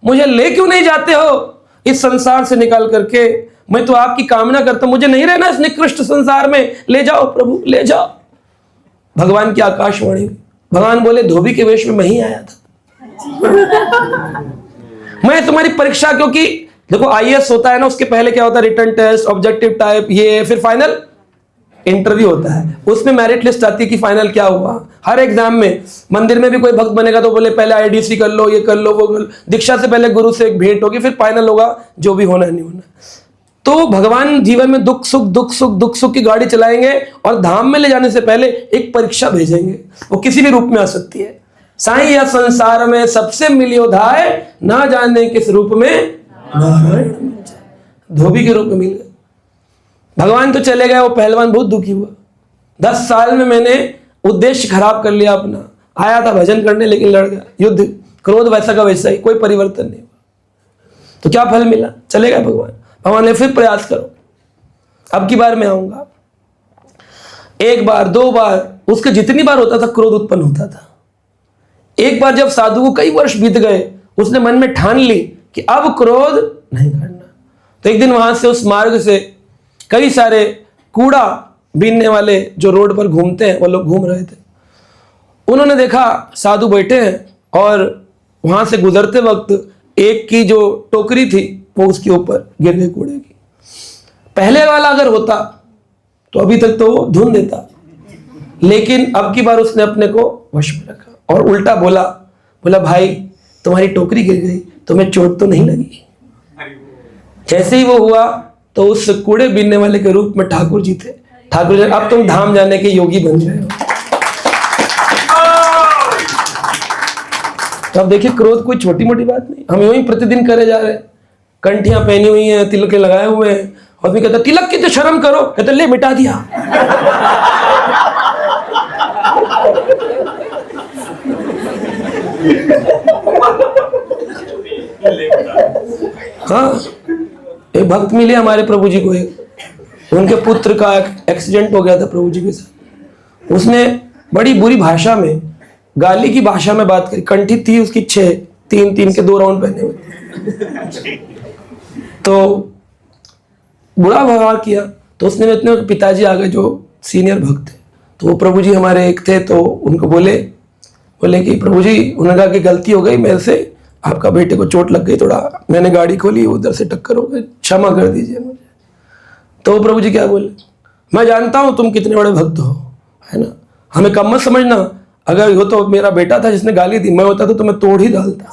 मुझे ले क्यों नहीं जाते हो इस संसार से निकाल करके? मैं तो आपकी कामना करता हूं, मुझे नहीं रहना इस निकृष्ट संसार में, ले जाओ प्रभु, ले जाओ। भगवान की आकाशवाणी, भगवान बोले, धोबी के वेश में मैं ही आया था। मैं तुम्हारी परीक्षा, क्योंकि देखो आईएएस होता है ना, उसके पहले क्या होता है, रिटन टेस्ट, ऑब्जेक्टिव टाइप, ये फिर फाइनल इंटरव्यू होता है। उसमें मेरिट लिस्ट आती है कि फाइनल क्या हुआ। हर एग्जाम में, मंदिर में भी कोई भक्त बनेगा तो बोले पहले आईडीसी कर लो, ये कर लो, वो कर लो, दीक्षा से पहले गुरु से एक भेंट होगी, फिर फाइनल होगा जो भी होना है नहीं होना। तो भगवान जीवन में दुख सुख की गाड़ी चलाएंगे और धाम में ले जाने से पहले एक परीक्षा भेजेंगे। वो किसी भी रूप में आ सकती है। साईं या संसार में सबसे मिलियो धाय, ना जाने किस रूप में नारायण मिल जाए। धोबी के रूप में मिल गए। भगवान तो चले गए, वो पहलवान बहुत दुखी हुआ। 10 साल में मैंने उद्देश्य खराब कर लिया अपना। आया था भजन करने, लेकिन लड़ गया, युद्ध, क्रोध वैसा का वैसा ही, कोई परिवर्तन नहीं हुआ। तो क्या फल मिला? चले गए भगवान। भगवान ने फिर प्रयास करो, अब की बार मैं आऊंगा। एक बार, 2 बार, उसके जितनी बार होता था क्रोध उत्पन्न होता था। एक बार जब साधु को कई वर्ष बीत गए, उसने मन में ठान ली कि अब क्रोध नहीं करना। तो एक दिन वहां से, उस मार्ग से कई सारे कूड़ा बीनने वाले जो रोड पर घूमते हैं, वो लोग घूम रहे थे। उन्होंने देखा साधु बैठे हैं, और वहां से गुजरते वक्त एक की जो टोकरी थी वो उसके ऊपर गिर गई कूड़े की। पहले वाला अगर होता तो अभी तक तो वो धुन देता, लेकिन अब की बार उसने अपने को वश में रखा। और उल्टा बोला, बोला भाई तुम्हारी टोकरी गिर गई, तुम्हें चोट तो नहीं लगी? जैसे ही वो हुआ तो उस कूड़े बीनने वाले के रूप में ठाकुर जी थे। ठाकुर जी, अब तुम धाम जाने के योगी बन गए हो। तो अब देखिए, क्रोध कोई छोटी मोटी बात नहीं, हम यूं ही प्रतिदिन करे जा रहे हैं। कंठियां पहनी हुई हैं, तिलक लगाए हुए हैं, और भी कहता तिलक की तो शर्म करो, कहते ले मिटा दिया। हाँ, एक भक्त मिले हमारे प्रभु जी को, उनके पुत्र का एक्सीडेंट हो गया था प्रभु जी के साथ। उसने बड़ी बुरी भाषा में, गाली की भाषा में बात करी। कंठी थी उसकी 6, 3 के 2 राउंड पहने हुए, तो बुरा व्यवहार किया। तो उसने इतने पिताजी आ गए जो सीनियर भक्त थे, तो वो प्रभु जी हमारे एक थे, तो उनको बोले कि प्रभु जी, उन्होंने कहा कि गलती हो गई मेरे से, आपका बेटे को चोट लग गई, थोड़ा मैंने गाड़ी खोली, उधर से टक्कर हो गई, क्षमा कर दीजिए मुझे। तो प्रभु जी क्या बोले, मैं जानता हूं तुम कितने बड़े भक्त हो, है ना, हमें कम मत समझना। अगर वो तो मेरा बेटा था जिसने गाली दी, मैं होता तो तुम्हें तोड़ ही डालता।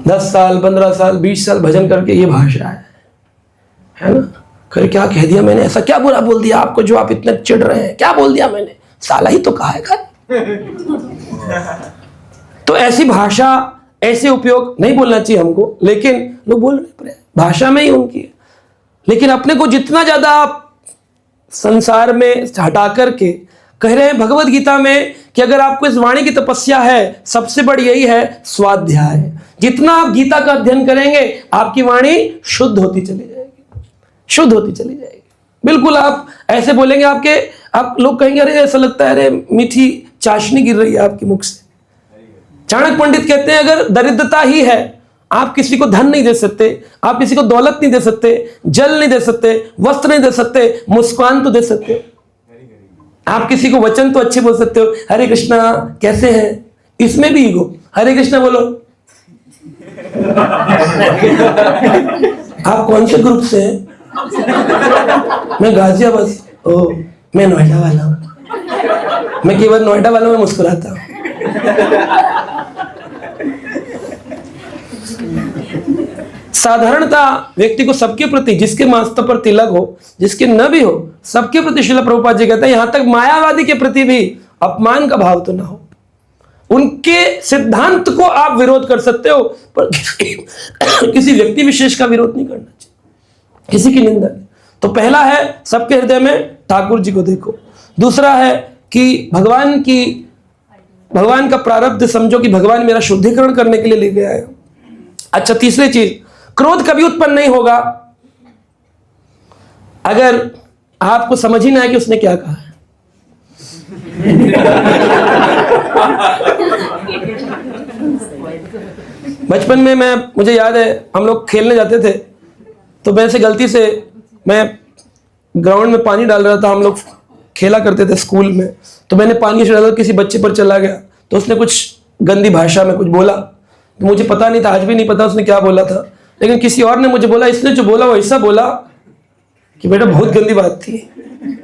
10 साल 15 साल 20 साल भजन करके ये भाषा है ना। फिर क्या कह दिया मैंने, ऐसा क्या बुरा बोल दिया आपको जो आप इतने चिढ़ रहे हैं? क्या बोल दिया मैंने? साला ही तो कहा है खाली। तो ऐसी भाषा, ऐसे उपयोग नहीं बोलना चाहिए हमको, लेकिन लोग बोल रहे, भाषा में ही उनकी है। लेकिन अपने को जितना ज्यादा आप संसार में हटा करके कह रहे हैं भगवत गीता में कि अगर आपको इस वाणी की तपस्या है, सबसे बड़ी यही है स्वाध्याय। जितना आप गीता का अध्ययन करेंगे, आपकी वाणी शुद्ध होती चली जाएगी, शुद्ध होती चली जाएगी। बिल्कुल आप ऐसे बोलेंगे, आप लोग कहेंगे अरे ऐसा लगता है, अरे मीठी चाशनी गिर रही है आपके मुख से। चाणक्य पंडित कहते हैं अगर दरिद्रता ही है, आप किसी को धन नहीं दे सकते, आप किसी को दौलत नहीं दे सकते, जल नहीं दे सकते, वस्त्र नहीं दे सकते, मुस्कान तो दे सकते हो। आप किसी को वचन तो अच्छे बोल सकते हो, हरे कृष्णा कैसे हैं, इसमें भी ईगो, हरे कृष्णा बोलो। आप कौन से ग्रुप से हैं? मैं गाजियाबाद। ओ, मैं नोएडा वाला हूं। मैं केवल नोएडा वालों में मुस्कुराता हूं। साधारणता व्यक्ति को सबके प्रति, जिसके माथा पर तिलक हो, जिसके न भी हो, सबके प्रति श्रील प्रभुपाद जी कहते हैं, यहां तक मायावादी के प्रति भी अपमान का भाव तो ना हो। उनके सिद्धांत को आप विरोध कर सकते हो, पर किसी व्यक्ति विशेष का विरोध नहीं करना चाहिए, किसी की निंदा नहीं। तो पहला है सबके हृदय में ठाकुर जी को देखो। दूसरा है कि भगवान का प्रारब्ध समझो कि भगवान मेरा शुद्धिकरण करने के लिए ले गया है। अच्छा, तीसरी चीज, क्रोध कभी उत्पन्न नहीं होगा अगर आपको समझ ही ना आए कि उसने क्या कहा है। बचपन में मुझे याद है, हम लोग खेलने जाते थे, तो मैं से गलती से मैं ग्राउंड में पानी डाल रहा था, हम लोग खेला करते थे स्कूल में, तो मैंने पानी से डाला, किसी बच्चे पर चला गया, तो उसने कुछ गंदी भाषा में कुछ बोला, तो मुझे पता नहीं था, आज भी नहीं पता उसने क्या बोला था, लेकिन किसी और ने मुझे बोला, इसने जो बोला वो ऐसा बोला कि बेटा बहुत गंदी बात थी।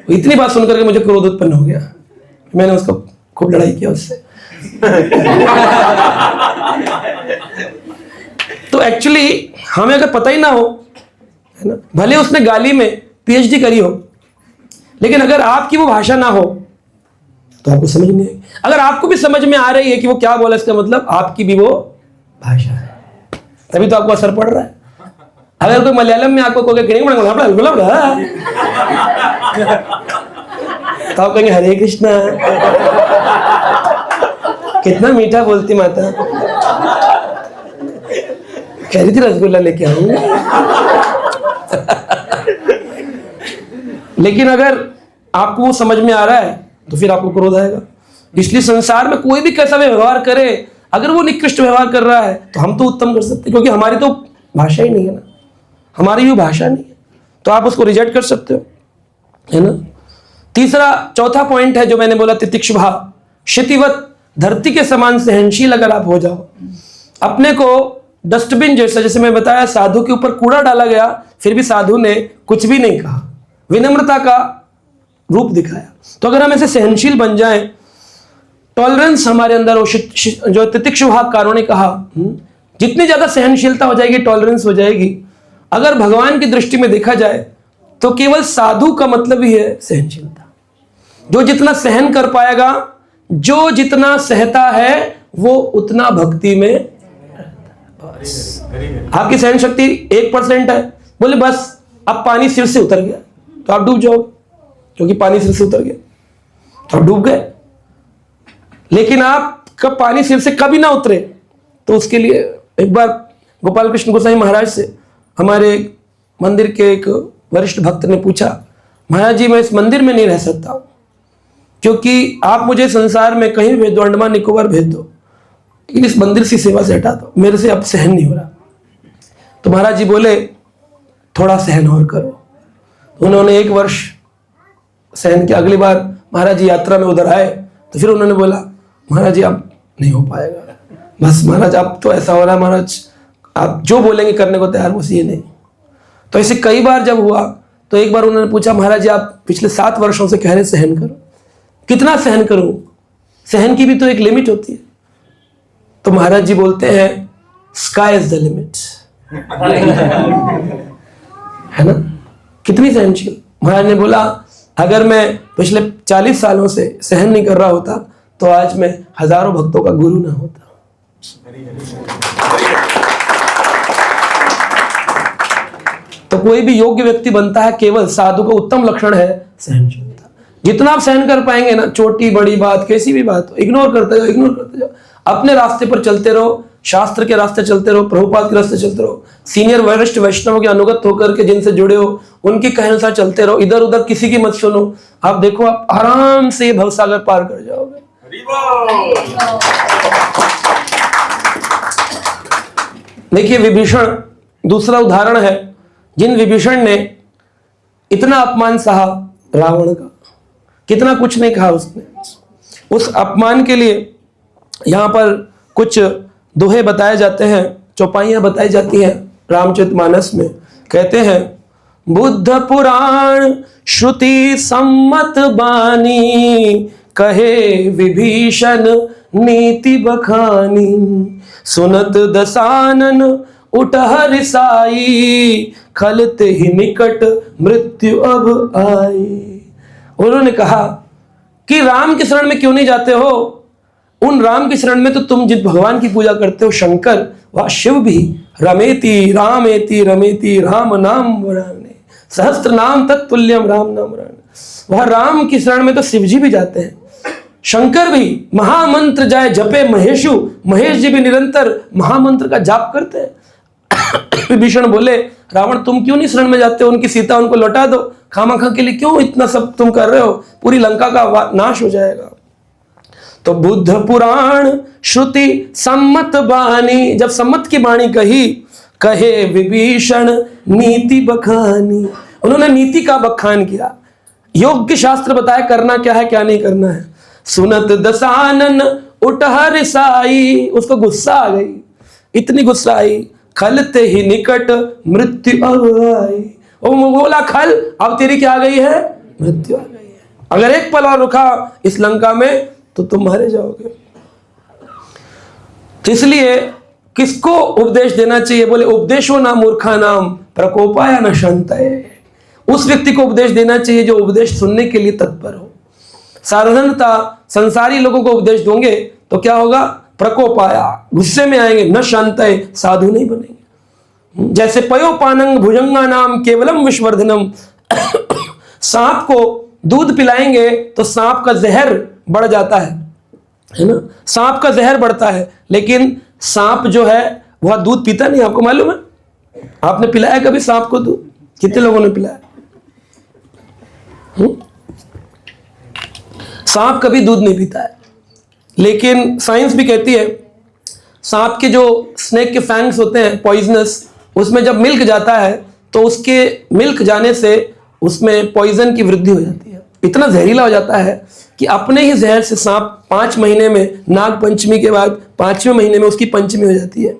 इतनी बात सुनकर के मुझे क्रोध उत्पन्न हो गया, मैंने उसको खूब लड़ाई किया उससे। तो एक्चुअली हमें अगर पता ही ना हो, है ना, भले उसने गाली में पीएचडी करी हो, लेकिन अगर आपकी वो भाषा ना हो तो आपको समझ नहीं आएगी। अगर आपको भी समझ में आ रही है कि वो क्या बोला, इसका मतलब आपकी भी वो भाषा है, तभी तो आपको असर पड़ रहा है। अगर कोई मलयालम में आपको कोई तो आप कहेंगे हरे कृष्णा, कितना मीठा बोलती माता, कह रही थी रसगुल्ला लेके आऊंगी। लेकिन अगर आपको वो समझ में आ रहा है तो फिर आपको क्रोध आएगा। इसलिए संसार में कोई भी कैसा भी व्यवहार करे, अगर वो निकृष्ट व्यवहार कर रहा है तो हम तो उत्तम कर सकते हैं, क्योंकि हमारी तो भाषा ही नहीं है ना, हमारी वो भाषा नहीं है, तो आप उसको रिजेक्ट कर सकते हो, है ना। चौथा पॉइंट है जो मैंने बोला, तितिक्षुभा, क्षितिवत, धरती के समान सहनशील अगर आप हो जाओ, अपने को डस्टबिन जैसे मैं बताया, साधु के ऊपर कूड़ा डाला गया, फिर भी साधु ने कुछ भी नहीं कहा, विनम्रता का रूप दिखाया। तो अगर हम ऐसे सहनशील बन जाएं, टॉलरेंस हमारे अंदर, जो तितिक्षुभाकारों ने कहा, जितनी ज्यादा सहनशीलता हो जाएगी, टॉलरेंस हो जाएगी। अगर भगवान की दृष्टि में देखा जाए तो केवल साधु का मतलब ही है सहनशीलता। जो जितना सहन कर पाएगा, जो जितना सहता है, वो उतना भक्ति में बस। आपकी सहन शक्ति 1% है, बोले बस अब पानी सिर से उतर गया तो आप डूब जाओ, क्योंकि पानी सिर से उतर गया तो आप डूब गए। लेकिन आप कब पानी सिर से कभी ना उतरे, तो उसके लिए एक बार गोपाल कृष्ण गोसाई महाराज से हमारे मंदिर के एक वरिष्ठ भक्त ने पूछा, महाराज जी मैं इस मंदिर में नहीं रह सकता हूं, क्योंकि आप मुझे संसार में कहीं भेज दो, अंडमान निकोबार भेज दो, लेकिन इस मंदिर से सेवा से हटा दो, मेरे से अब सहन नहीं हो रहा। तो महाराज जी बोले थोड़ा सहन और करो। उन्होंने 1 वर्ष सहन किया। अगली बार महाराज जी यात्रा में उधर आए तो फिर उन्होंने बोला, महाराज जी अब नहीं हो पाएगा, बस महाराज अब तो ऐसा हो रहा है, महाराज आप जो बोलेंगे करने को तैयार, बस ये नहीं। तो ऐसे कई बार जब हुआ तो एक बार उन्होंने पूछा, महाराज जी आप पिछले 7 वर्षों से कह रहे सहन करो, कितना सहन करूं? सहन की भी तो एक लिमिट होती है। तो महाराज जी बोलते हैं स्काई इज द लिमिट, है ना? कितनी सहनशील। महाराज ने बोला अगर मैं पिछले 40 सालों से सहन नहीं कर रहा होता तो आज मैं हजारों भक्तों का गुरु ना होता। तो कोई भी योग्य व्यक्ति बनता है, केवल साधु का उत्तम लक्षण है सहनशीलता। जितना आप सहन कर पाएंगे ना, छोटी बड़ी बात, कैसी भी बात हो, इग्नोर करते जाओ, इग्नोर करते जाओ, अपने रास्ते पर चलते रहो, शास्त्र के रास्ते चलते रहो, प्रभुपाद के रास्ते चलते रहो, सीनियर वरिष्ठ वैष्णवों के अनुगत होकर के जिनसे जुड़े हो उनके कहने अनुसार चलते रहो, इधर उधर किसी की मत सुनो। आप देखो आप आराम से भवसागर पार कर जाओगे। देखिए विभीषण दूसरा उदाहरण है, जिन विभीषण ने इतना अपमान सहा रावण का, कितना कुछ नहीं कहा उसने। उस अपमान के लिए यहां पर कुछ दोहे बताए जाते हैं, चौपाइयां बताई जाती हैं रामचरितमानस में। कहते हैं बुद्ध पुराण श्रुति सम्मत बानी, कहे विभीषण नीति बखानी, सुनत दसानन उठहर साई, खलते ही निकट मृत्यु अब आई। उन्होंने कहा कि राम के शरण में क्यों नहीं जाते हो? उन राम के शरण में तो तुम जिस भगवान की पूजा करते हो शंकर, वह शिव भी रमेति रामेति रमेति राम नाम वराने, सहस्त्र नाम तत्तुल्यम राम नाम वराने। वह राम की शरण में तो शिव जी भी जाते हैं, शंकर भी महामंत्र जाए जपे महेशु, महेश जी भी निरंतर महामंत्र का जाप करते हैं। विभीषण बोले रावण तुम क्यों नहीं शरण में जाते हो? उनकी सीता उनको लौटा दो, खामखा के लिए क्यों इतना सब तुम कर रहे हो? पूरी लंका का नाश हो जाएगा। तो बुद्ध पुराण श्रुति सम्मत बानी, जब सम्मत की बाणी कही, कहे विभीषण नीति बखानी, उन्होंने नीति का बखान किया, योग्य शास्त्र बताया करना क्या है क्या नहीं करना है। सुनत दसानन उठहर साई, उसको गुस्सा आ गई, इतनी गुस्सा आई, खलते ही निकट मृत्यु अब आई। वो बोला खल, अब तेरी क्या आ गई है? मृत्यु आ गई है। अगर एक पल और रुका इस लंका में तो तुम मारे जाओगे। तो इसलिए किसको उपदेश देना चाहिए? बोले उपदेशो ना मूर्खा नाम प्रकोपाया न शांतये। उस व्यक्ति को उपदेश देना चाहिए जो उपदेश सुनने के लिए तत्पर हो। साधारणता संसारी लोगों को उपदेश दोगे तो क्या होगा? प्रकोपाया, गुस्से में आएंगे, न शांतये, साधु नहीं बनेंगे। जैसे पयोपानंग भुजंगा नाम केवलम विश्ववर्धनम, सांप को दूध पिलाएंगे तो सांप का जहर बढ़ जाता है ना? सांप का जहर बढ़ता है, लेकिन सांप जो है वह दूध पीता नहीं। आपको मालूम है? आपने पिलाया कभी सांप को दूध? कितने लोगों ने पिलाया? सांप कभी दूध नहीं पीता है। लेकिन साइंस भी कहती है सांप के जो स्नेक के फैंग्स होते हैं पॉइजनस, उसमें जब मिल्क जाता है तो उसके मिल्क जाने से उसमें पॉइजन की वृद्धि हो जाती है, इतना जहरीला हो जाता है कि अपने ही जहर से सांप 5 महीने में, नाग पंचमी के बाद 5वें महीने में उसकी पंचमी हो जाती है,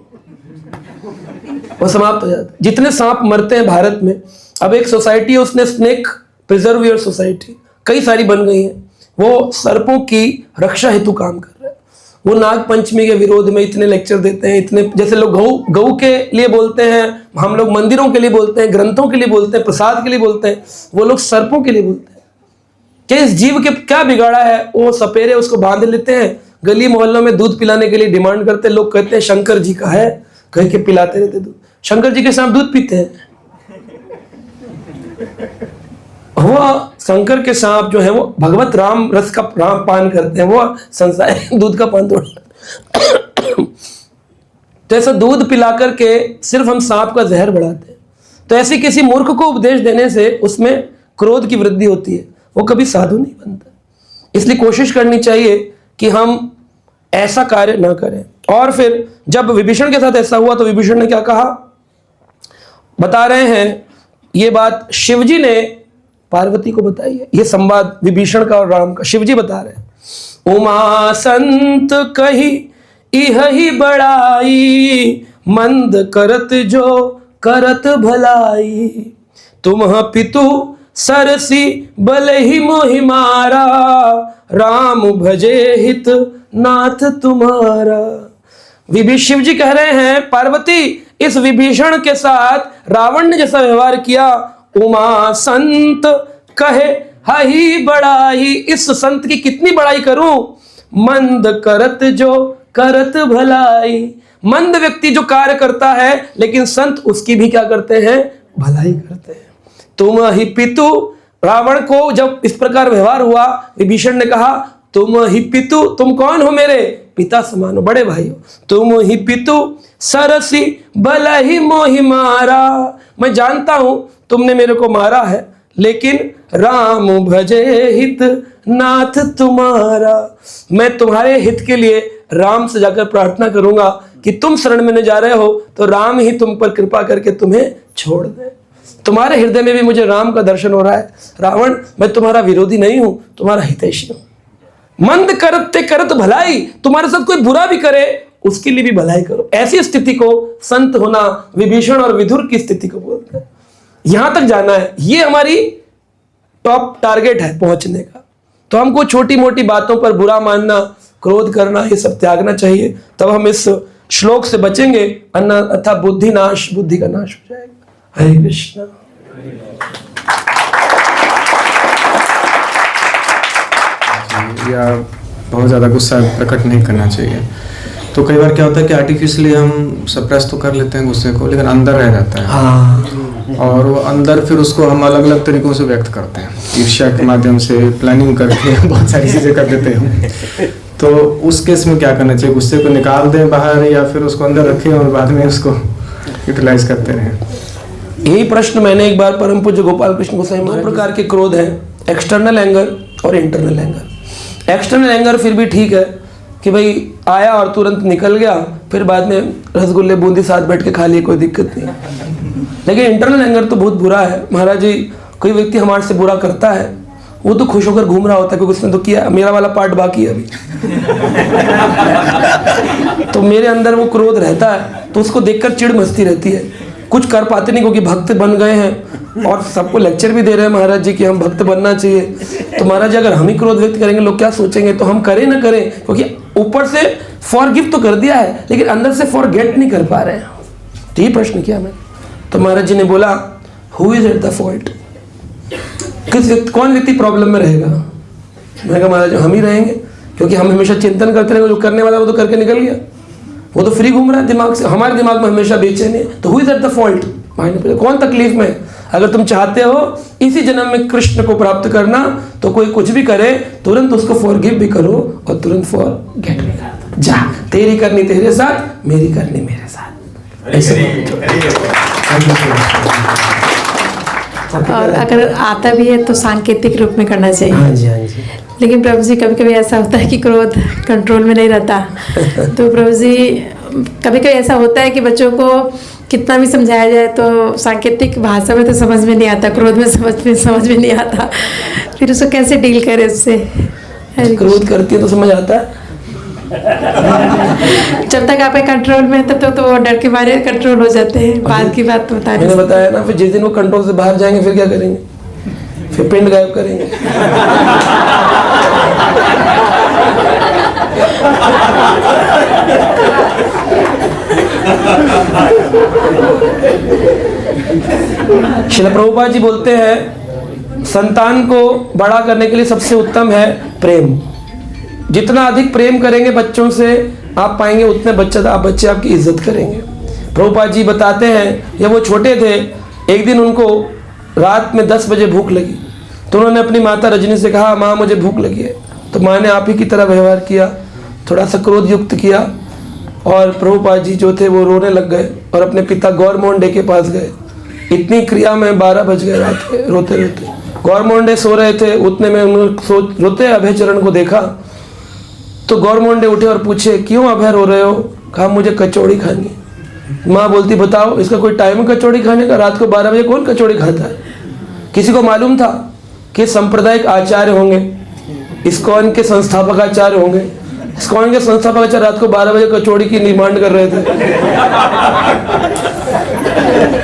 वो समाप्त हो जाता है। जितने सांप मरते हैं भारत में, अब एक सोसाइटी है उसने स्नेक प्रिजर्वियर सोसाइटी, कई सारी बन गई हैं, वो सर्पों की रक्षा हेतु काम कर रहे हैं। वो नाग पंचमी के विरोध में इतने लेक्चर देते हैं, इतने, जैसे लोग गऊ के लिए बोलते हैं, हम लोग मंदिरों के लिए बोलते हैं, ग्रंथों के लिए बोलते हैं, प्रसाद के लिए बोलते हैं, वो लोग सर्पों के लिए बोलते हैं कि इस जीव के क्या बिगाड़ा है। वो सपेरे उसको बांध लेते हैं, गली मोहल्लों में दूध पिलाने के लिए डिमांड करते हैं। लोग कहते हैं शंकर जी का है, कह के पिलाते रहते दूध। शंकर जी के सांप दूध पीते हैं। वो शंकर के सांप जो है वो भगवत राम रस का राम पान करते हैं, वो संसार दूध का पान तोड़। तो ऐसा दूध पिला करके सिर्फ हम सांप का जहर बढ़ाते हैं। तो ऐसे किसी मूर्ख को उपदेश देने से उसमें क्रोध की वृद्धि होती है, वो कभी साधु नहीं बनता। इसलिए कोशिश करनी चाहिए कि हम ऐसा कार्य ना करें। और फिर जब विभीषण के साथ ऐसा हुआ तो विभीषण ने क्या कहा, बता रहे हैं ये बात शिवजी ने पार्वती को बताई है। ये संवाद विभीषण का और राम का शिवजी बता रहे हैं। उमा संत कही इह ही बड़ाई, मंद करत जो करत भलाई। तुम पितु सरसी बल ही मोहि मारा, राम भजे हित नाथ तुम्हारा। शिव जी कह रहे हैं पार्वती, इस विभीषण के साथ रावण ने जैसा व्यवहार किया, उमा संत कहे हही बड़ाई, इस संत की कितनी बड़ाई करूं। मंद करत जो करत भलाई, मंद व्यक्ति जो कार्य करता है लेकिन संत उसकी भी क्या करते हैं, भलाई करते हैं। तुम ही पितु, रावण को जब इस प्रकार व्यवहार हुआ, विभीषण ने कहा तुम ही पितु, तुम कौन हो, मेरे पिता समान हो, बड़े भाई हो। तुम ही पितु सरसी भला ही मोहि मारा, मैं जानता हूं तुमने मेरे को मारा है, लेकिन राम भजे हित नाथ तुम्हारा, मैं तुम्हारे हित के लिए राम से जाकर प्रार्थना करूंगा कि तुम शरण में जा रहे हो तो राम ही तुम पर कृपा करके तुम्हें छोड़ दे। तुम्हारे हृदय में भी मुझे राम का दर्शन हो रहा है। रावण, मैं तुम्हारा विरोधी नहीं हूं, तुम्हारा हितैषी हूं। मंद करते करत भलाई, तुम्हारे साथ कोई बुरा भी करे उसके लिए भी भलाई करो। ऐसी स्थिति को संत होना, विभीषण और विदुर की स्थिति को बोलते हैं। यहां तक जाना है, ये हमारी टॉप टारगेट है पहुंचने का। तो हमको छोटी मोटी बातों पर बुरा मानना, क्रोध करना, ये सब त्यागना चाहिए, तब हम इस श्लोक से बचेंगे, अन्यथा बुद्धि नाश, बुद्धि का नाश हो जाएगा। हरे कृष्ण। या बहुत ज़्यादा गुस्सा प्रकट नहीं करना चाहिए। तो कई बार क्या होता है कि आर्टिफिशियली हम सप्रेस तो कर लेते हैं गुस्से को, लेकिन अंदर रह जाता है। हाँ। और वो अंदर फिर उसको हम अलग अलग तरीकों से व्यक्त करते हैं, ईर्ष्या के माध्यम से, प्लानिंग करके बहुत सारी चीज़ें कर देते हैं। तो उस केस में क्या करना चाहिए, गुस्से को निकाल दें बाहर या फिर उसको अंदर रखें और बाद में उसको यूटिलाइज करते रहें? यही प्रश्न मैंने एक बार परम पूज्य गोपाल कृष्ण गोसाई महाराज, दो प्रकार के क्रोध हैं, एक्सटर्नल एंगर और इंटरनल एंगर। एक्सटर्नल एंगर फिर भी ठीक है कि भाई आया और तुरंत निकल गया, फिर बाद में रसगुल्ले बूंदी साथ बैठ के खा लिए, कोई दिक्कत नहीं। लेकिन इंटरनल एंगर तो बहुत बुरा है महाराज जी। कोई व्यक्ति हमारे से बुरा करता है, वो तो खुश होकर घूम रहा होता है क्योंकि उसने तो किया, मेरा वाला पार्ट बाकी है अभी। तो मेरे अंदर वो क्रोध रहता है, तो उसको देखकर चिढ़ मस्ती रहती है। कुछ कर पाते नहीं क्योंकि भक्त बन गए हैं और सबको लेक्चर भी दे रहे हैं महाराज जी कि हम भक्त बनना चाहिए। तो महाराज जी अगर हम ही क्रोध व्यक्त करेंगे लोग क्या सोचेंगे, तो हम करें ना करें, क्योंकि ऊपर से फॉरगिव तो कर दिया है लेकिन अंदर से फॉरगेट नहीं कर पा रहे हैं। तो ये प्रश्न किया मैंने, तो महाराज जी ने बोला who is at the fault, कौन व्यक्ति प्रॉब्लम में रहेगा। मैंने कहा महाराज हम ही रहेंगे, क्योंकि हम हमेशा चिंतन करते रहेंगे, जो करने वाला वो तो करके निकल गया, वो तो फ्री घूम रहा है दिमाग से। हमारे दिमाग में हमेशा बेचैनी है। तो who is at the fault, कौन तकलीफ में। अगर तुम चाहते हो इसी जन्म में कृष्ण को प्राप्त करना, तो कोई कुछ भी करे तुरंत उसको फॉरगिव भी करो और तुरंत फॉरगेट भी कर दो। जा, तेरी करनी तेरे साथ, मेरी करनी मेरे साथ, ऐसे। और अगर आता भी है तो सांकेतिक रूप में करना चाहिए। हाँ जी, हाँ जी। लेकिन प्रभु जी कभी कभी ऐसा होता है कि क्रोध कंट्रोल में नहीं रहता। तो प्रभु जी कभी कभी ऐसा होता है कि बच्चों को कितना भी समझाया जाए तो सांकेतिक भाषा में तो समझ में नहीं आता, क्रोध में समझ में नहीं आता, फिर उसको कैसे डील करें उससे। क्रोध करती है तो समझ आता है। जब तक आप कंट्रोल में है तो वो डर के मारे कंट्रोल हो जाते हैं। बाद की बात बता, मैंने बताया ना, फिर जिस दिन वो कंट्रोल से बाहर जाएंगे फिर क्या करेंगे, फिर पिंड गायब करेंगे। श्रील प्रभुपाद जी बोलते हैं संतान को बड़ा करने के लिए सबसे उत्तम है प्रेम। जितना अधिक प्रेम करेंगे बच्चों से आप पाएंगे उतने बच्चे आपकी इज्जत करेंगे। प्रभुपाद जी बताते हैं जब वो छोटे थे, एक दिन उनको रात में 10 बजे भूख लगी, तो उन्होंने अपनी माता रजनी से कहा माँ मुझे भूख लगी है। तो माँ ने आप ही की तरह व्यवहार किया, थोड़ा सा क्रोध युक्त किया, और प्रभुपाद जी जो थे वो रोने लग गए और अपने पिता गौरमोंडे के पास गए। इतनी क्रिया में 12 बज गए रात के, रोते रोते। गौरमोंडे सो रहे थे, उतने में उन्होंने रोते अभय चरण को देखा। तो गौरमोंडे उठे और पूछे क्यों अभय रो रहे हो? कहा मुझे कचौड़ी खानी। माँ बोलती बताओ इसका कोई टाइम है कचौड़ी खाने का? रात को 12 बजे कौन कचौड़ी खाता है? किसी को मालूम था कि सांप्रदायिक आचार्य होंगे, इस्कॉन के संस्थापक आचार्य होंगे, इस्कॉन के संस्थापक आचार्य रात को 12 बजे कचौड़ी की डिमांड कर रहे थे?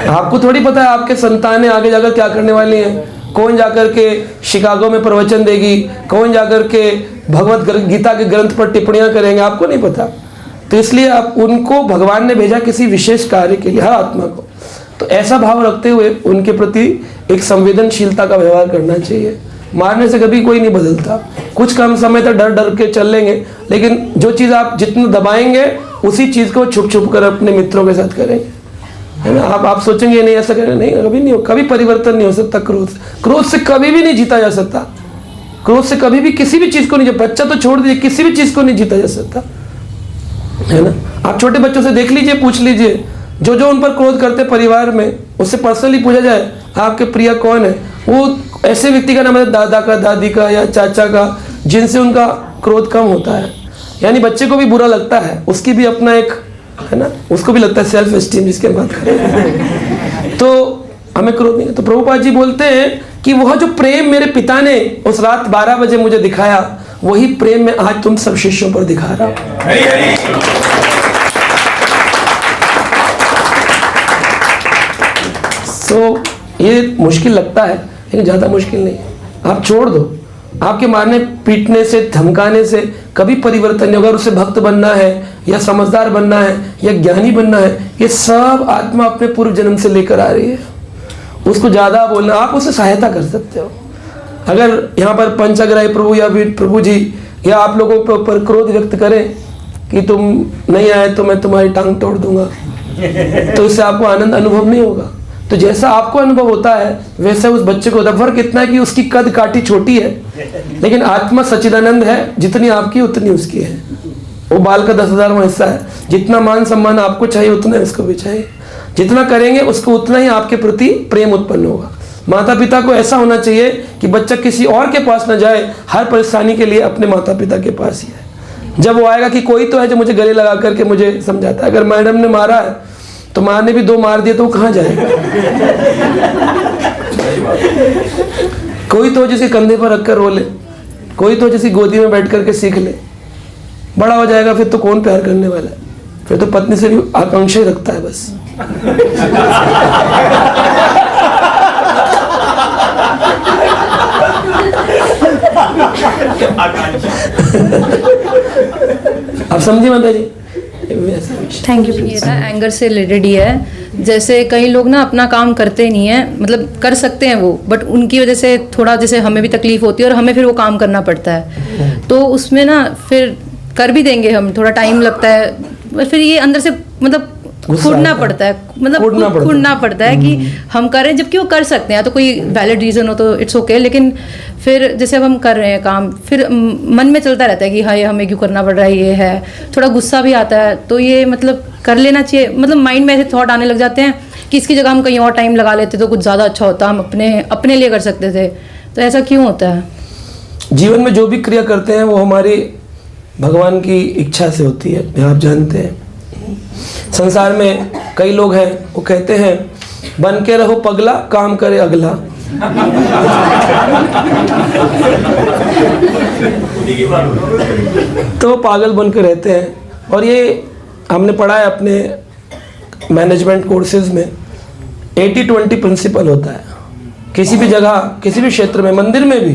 आपको थोड़ी पता है आपके संतानें आगे जाकर क्या करने वाली हैं, कौन जाकर के शिकागो में प्रवचन देगी, कौन जाकर के भगवत गीता के ग्रंथ पर टिप्पणियां करेंगे, आपको नहीं पता। तो इसलिए आप उनको भगवान ने भेजा किसी विशेष कार्य के लिए, हर आत्मा को। तो ऐसा भाव रखते हुए उनके प्रति एक संवेदनशीलता का व्यवहार करना चाहिए। मारने से कभी कोई नहीं बदलता, कुछ कम समय तक डर डर के चल लेंगे, लेकिन जो चीज़ आप जितना दबाएंगे उसी चीज़ को छुप छुप कर अपने मित्रों के साथ करेंगे, है ना। आप सोचेंगे नहीं ऐसा करें, नहीं, कभी नहीं हो, कभी परिवर्तन नहीं हो सकता। क्रोध से कभी भी नहीं जीता जा सकता। क्रोध से कभी भी किसी भी चीज़ को नहीं, बच्चा तो छोड़ दीजिए, किसी भी चीज़ को नहीं जीता जा सकता, है ना। आप छोटे बच्चों से देख लीजिए, पूछ लीजिए, जो जो उन पर क्रोध करते परिवार में, उससे पर्सनली पूछा जाए आपके प्रिय कौन है, वो ऐसे व्यक्ति का नाम है दादा का, दादी का या चाचा का, जिनसे उनका क्रोध कम होता है। यानी बच्चे को भी बुरा लगता है, उसकी भी अपना एक, है ना, उसको भी लगता है सेल्फ एस्टीम जिसके बात करें, तो हमें क्रोध नहीं है। तो प्रभुपाद जी बोलते हैं कि वह जो प्रेम मेरे पिता ने उस रात 12 बजे मुझे दिखाया, वही प्रेम मैं आज तुम सब शिष्यों पर दिखा रहा हूं। तो ये मुश्किल लगता है लेकिन ज़्यादा मुश्किल नहीं है। आप छोड़ दो, आपके मारने पीटने से, धमकाने से कभी परिवर्तन नहीं होगा। अगर उसे भक्त बनना है या समझदार बनना है या ज्ञानी बनना है, ये सब आत्मा अपने पूर्व जन्म से लेकर आ रही है। उसको ज़्यादा बोलना, आप उसे सहायता कर सकते हो। अगर यहाँ पर पंचाग्राही प्रभु या प्रभु जी या आप लोगों के ऊपर क्रोध व्यक्त करें कि तुम नहीं आए तो मैं तुम्हारी टांग तोड़ दूंगा, तो इससे आपको आनंद अनुभव नहीं होगा। तो जैसा आपको अनुभव होता है वैसे उस बच्चे को, फर्क इतना है कि उसकी कद काठी छोटी है, लेकिन आत्मा सच्चिदानंद है, जितनी आपकी उतनी उसकी है। वो बाल का 10,000वां हिस्सा है। जितना मान सम्मान आपको चाहिए उतना उसको भी चाहिए। जितना करेंगे उसको उतना ही आपके प्रति प्रेम उत्पन्न होगा। माता पिता को ऐसा होना चाहिए कि बच्चा किसी और के पास न जाए, हर परेशानी के लिए अपने माता पिता के पास ही है। जब वो आएगा कि कोई तो है जो मुझे गले लगा करके मुझे समझाता है। अगर मैडम ने मारा है तो माँ ने भी 2 मार दिए तो वो कहाँ जाएगा? कोई तो जिसके कंधे पर रखकर रो ले, कोई तो जिसकी गोदी में बैठ करके सीख ले। बड़ा हो जाएगा फिर तो कौन प्यार करने वाला है? फिर तो पत्नी से भी आकांक्षा ही रखता है बस। आप समझिए माता जी। Thank you. ये ना एंगर से रिलेटेड ही है। जैसे कई लोग ना अपना काम करते नहीं है, मतलब कर सकते हैं वो, बट उनकी वजह से थोड़ा जैसे हमें भी तकलीफ होती है और हमें फिर वो काम करना पड़ता है। तो उसमें ना फिर कर भी देंगे हम, थोड़ा टाइम लगता है, पर फिर ये अंदर से मतलब खुड़ना पड़ता है, मतलब खुड़ना पड़ता है कि हम कर रहे हैं जबकि वो कर सकते हैं। तो कोई वैलिड रीज़न हो तो इट्स ओके, लेकिन फिर जैसे अब हम कर रहे हैं काम, फिर मन में चलता रहता है कि हाँ ये हमें क्यों करना पड़ रहा है, ये है, थोड़ा गुस्सा भी आता है। तो ये मतलब कर लेना चाहिए, मतलब माइंड में ऐसे थॉट आने लग जाते हैं कि इसकी जगह हम कहीं और टाइम लगा लेते तो कुछ ज़्यादा अच्छा होता, हम अपने लिए कर सकते थे। तो ऐसा क्यों होता है? जीवन में जो भी क्रिया करते हैं वो हमारी भगवान की इच्छा से होती है, आप जानते हैं। संसार में कई लोग हैं वो कहते हैं बन के रहो पगला, काम करे अगला। तो पागल बन के रहते हैं। और ये हमने पढ़ा है अपने मैनेजमेंट कोर्सेज में, 80-20 प्रिंसिपल होता है। किसी भी जगह, किसी भी क्षेत्र में, मंदिर में भी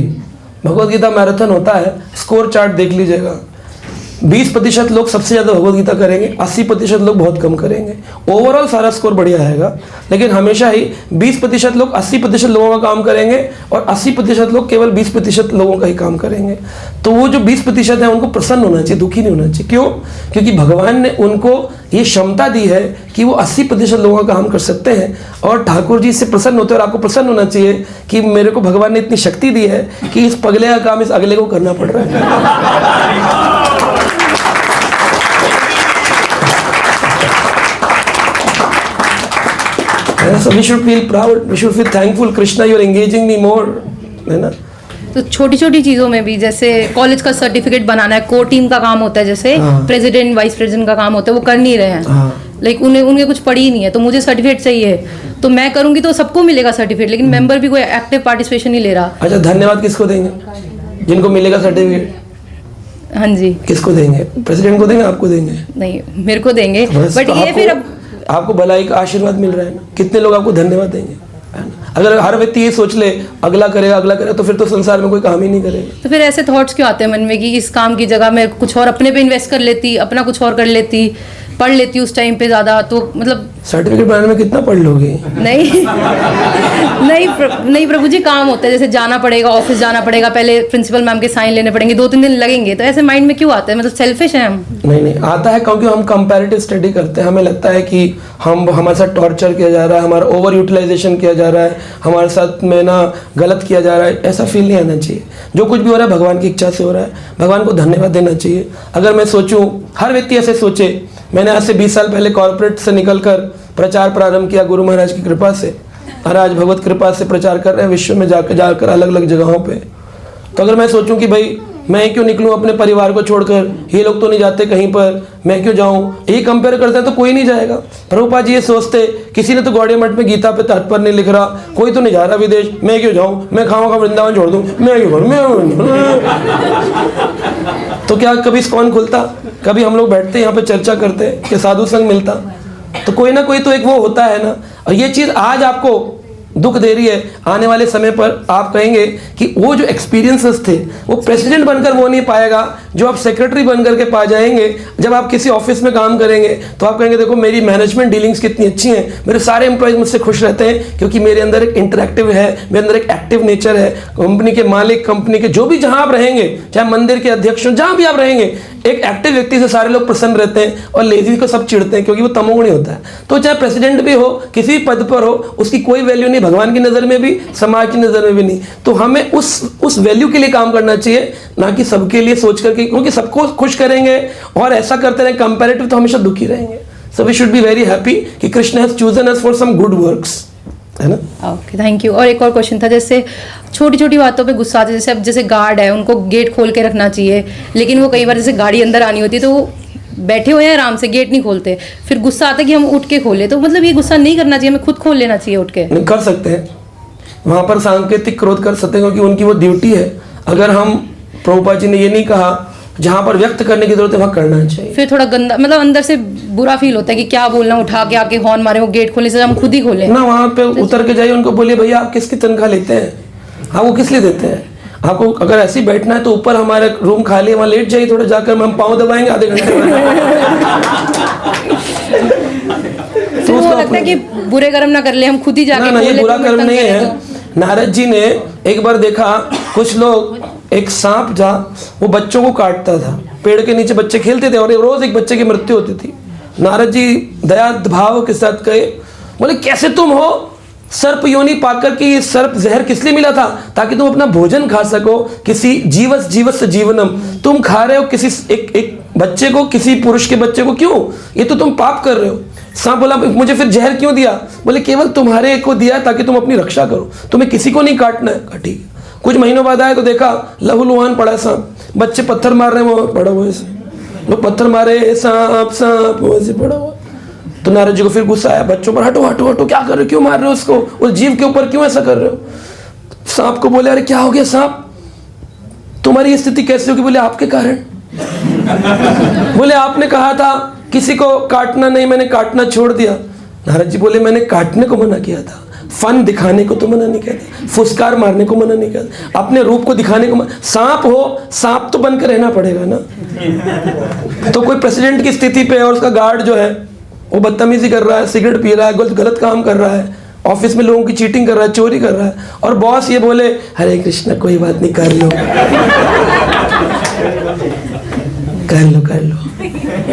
भगवत गीता मैराथन होता है, स्कोर चार्ट देख लीजिएगा। 20% लोग सबसे ज़्यादा भगवत गीता करेंगे, 80% लोग बहुत कम करेंगे। ओवरऑल सारा स्कोर बढ़िया आएगा, लेकिन हमेशा ही 20% लोग 80% लोगों का काम करेंगे और 80% लोग केवल 20% लोगों का ही काम करेंगे। तो वो जो 20% है उनको प्रसन्न होना चाहिए, दुखी नहीं होना चाहिए। क्यों? क्योंकि भगवान ने उनको ये क्षमता दी है कि वो 80% लोगों का काम कर सकते हैं, और ठाकुर जी इससे प्रसन्न होते हैं। और आपको प्रसन्न होना चाहिए कि मेरे को भगवान ने इतनी शक्ति दी है कि इस पगले का काम इस अगले को करना पड़ रहा है। So we should feel proud, we should feel thankful. Krishna, you are engaging me more, है ना? तो छोटी छोटी चीज़ों में भी, जैसे कॉलेज का सर्टिफिकेट बनाना है, कोर टीम का काम होता है, जैसे प्रेसिडेंट वाइस प्रेसिडेंट का काम होता है, वो कर नहीं रहे हैं। लाइक उनके कुछ पड़ी ही नहीं है, तो मुझे सर्टिफिकेट चाहिए, तो मैं करूंगी तो सबको मिलेगा सर्टिफिकेट, लेकिन मेंबर भी कोई एक्टिव पार्टिसिपेशन नहीं ले रहा। अच्छा, धन्यवाद किसको देंगे जिनको मिलेगा सर्टिफिकेट? हाँ जी। किसको देंगे? प्रेसिडेंट को देंगे, आपको देंगे? नहीं, मेरे को देंगे। बट तो ये फिर अब आपको भलाई का आशीर्वाद मिल रहा है ना, कितने लोग आपको धन्यवाद देंगे? अगर हर व्यक्ति ये सोच ले अगला करेगा, तो फिर तो संसार में कोई काम ही नहीं करेगा। तो फिर ऐसे थॉट्स क्यों आते हैं मन में कि इस काम की जगह मैं कुछ और अपने पे इन्वेस्ट कर लेती, अपना कुछ और कर लेती, पढ़ लेती उस टाइम पे ज़्यादा, तो मतलब सर्टिफिकेट बनाने में कितना पढ़ लोगे? नहीं नहीं प्रभु जी, काम होता है, जैसे जाना पड़ेगा, ऑफिस जाना पड़ेगा, पहले प्रिंसिपल मैम के साइन लेने पड़ेंगे, 2-3 दिन लगेंगे, तो ऐसे माइंड में क्यों आता है? मतलब सेल्फिश है हम? नहीं आता है क्योंकि हम कंपैरेटिव स्टडी करते हैं। हमें लगता है कि हमारे साथ टॉर्चर किया जा रहा है, हमारा ओवर यूटिलाइजेशन किया जा रहा है, हमारे साथ में ना गलत किया जा रहा है। ऐसा फील नहीं आना चाहिए। जो कुछ भी हो रहा है भगवान की इच्छा से हो रहा है, भगवान को धन्यवाद देना चाहिए। अगर मैं सोचूं, हर व्यक्ति ऐसे सोचे, मैंने आज से 20 साल पहले कॉर्पोरेट से निकलकर प्रचार प्रारंभ किया गुरु महाराज की कृपा से, और आज भगवत कृपा से प्रचार कर रहे हैं विश्व में जाकर अलग अलग जगहों पे। तो अगर मैं सोचूं कि भाई मैं क्यों निकलूं अपने परिवार को छोड़कर, ये लोग तो नहीं जाते कहीं पर, मैं क्यों जाऊं, यही कंपेयर करते हैं तो कोई नहीं जाएगा। प्रभुपाद जी ये सोचते, किसी ने तो गौड़िया मठ में गीता पे तात्पर्य नहीं लिख रहा, कोई तो नहीं जा रहा विदेश, मैं क्यों जाऊं, मैं खाऊंगा वृंदावन छोड़ दूं, मैं क्यों करूं, तो क्या कभी इस्कॉन खुलता? कभी हम लोग बैठते यहाँ पे चर्चा करते कि साधु संग मिलता? तो कोई ना कोई तो एक वो होता है ना। और ये चीज़ आज आपको दुख दे रही है, आने वाले समय पर आप कहेंगे कि वो जो एक्सपीरियंसेस थे वो प्रेसिडेंट बनकर वो नहीं पाएगा जो आप सेक्रेटरी बनकर के पा जाएंगे। जब आप किसी ऑफिस में काम करेंगे तो आप कहेंगे देखो मेरी मैनेजमेंट डीलिंग्स कितनी अच्छी हैं, मेरे सारे एम्प्लॉयज मुझसे खुश रहते हैं क्योंकि मेरे अंदर एक इंटरेक्टिव है, मेरे अंदर एक एक्टिव नेचर है। कंपनी के मालिक, कंपनी के जो भी जहां आप रहेंगे, चाहे मंदिर के अध्यक्ष हो, जहां भी आप रहेंगे, एक एक्टिव व्यक्ति से सारे लोग प्रसन्न रहते हैं और लेजी को सब चिढ़ते हैं क्योंकि वो तमोगुणी होता है। तो चाहे प्रेसिडेंट भी हो, किसी भी पद पर हो, उसकी कोई वैल्यू नहीं, भगवान की नज़र में भी, समाज की नज़र में भी नहीं। तो हमें उस वैल्यू के लिए काम करना चाहिए, ना कि सबके लिए सोच करके, क्योंकि सबको खुश करेंगे और ऐसा करते रहे कंपैरेटिव तो हमेशा दुखी रहेंगे। So we should be very happy कि Krishna has chosen us for some good works, है ना? Okay, thank you. और एक और क्वेश्चन था, जैसे छोटी छोटी बातों पे गुस्सा आते, जैसे अब जैसे गार्ड है उनको गेट खोल के रखना चाहिए, लेकिन वो कई बार जैसे गाड़ी अंदर आनी होती है तो वो बैठे हुए हैं आराम से, गेट नहीं खोलते, फिर गुस्सा आता है कि हम उठ के खोले, तो मतलब ये गुस्सा नहीं करना चाहिए, हमें खुद खोल लेना चाहिए उठ के? कर सकते हैं, वहाँ पर सांकेतिक क्रोध कर सकते हैं क्योंकि उनकी वो ड्यूटी है। अगर हम, प्रभुपाद जी ने ये नहीं कहा, जहाँ पर व्यक्त करने की जरूरत है वहाँ करना चाहिए। फिर थोड़ा गंदा, मतलब अंदर से बुरा फील होता है कि क्या बोलना, उठा के आके हॉर्न मारे, वो गेट खोलने से हम खुद ही खोलें ना। वहाँ पे उतर के जाइए, उनको बोलिए भैया आप किसकी तनख्वाह लेते हैं, आपको किस लिए देते हैं? आपको अगर ऐसे ही बैठना है तो ऊपर हमारा रूम खाली है, वहाँ लेट जाइए थोड़ा जाकर, हम पाँव दबाएंगे आधे घंटे में। तो वो लगता है कि बुरे कर्म ना कर ले, हम खुद ही जाके ना, ये बुरा कर्म नहीं है। नारद जी ने एक बार देखा कुछ लोग, एक सांप था वो बच्चों को काटता था, पेड़ के नीचे बच्चे खेलते थे और रोज एक बच्चे की मृत्यु होती थी। नारद जी दया भाव के साथ कहे, बोले कैसे तुम हो, सर्प योनि पाकर के ये सर्प जहर किस लिए मिला था? ताकि तुम अपना भोजन खा सको, किसी जीवस जीवनम, तुम खा रहे हो किसी एक बच्चे को, किसी पुरुष के बच्चे को, क्यों? ये तो तुम पाप कर रहे हो। सांप बोला मुझे फिर जहर क्यों दिया? बोले केवल तुम्हारे को दिया ताकि तुम अपनी रक्षा करो, तुम्हें किसी को नहीं काटना है। ठीक। कुछ महीनों बाद आए तो देखा लहूलुहान पड़ा सांप, बच्चे पत्थर मार रहे हैं, वो पड़ा हुआ ऐसे, लोग पत्थर मारे, सांप सांप वैसे पड़ा हुआ। तो नारद जी को फिर गुस्सा आया बच्चों पर, हटो हटो हटो, क्या कर रहे हो, क्यों मार रहे हो उसको, उस जीव के ऊपर क्यों ऐसा कर रहे हो? सांप को बोले अरे क्या हो गया सांप, तुम्हारी स्थिति कैसे होगी? बोले आपके कारण। बोले आपने कहा था किसी को काटना नहीं, मैंने काटना छोड़ दिया। नारद जी बोले मैंने काटने को मना किया था, फन दिखाने को तो मना नहीं कहता, फुसकार मारने को मना नहीं कहता, अपने रूप को दिखाने को सांप हो, सांप तो बनकर रहना पड़ेगा ना। तो कोई प्रेसिडेंट की स्थिति पे और उसका गार्ड जो है वो बदतमीजी कर रहा है, सिगरेट पी रहा है, गलत काम कर रहा है, ऑफिस में लोगों की चीटिंग कर रहा है, चोरी कर रहा है, और बॉस ये बोले हरे कृष्णा कोई बात नहीं कर लो कर लो,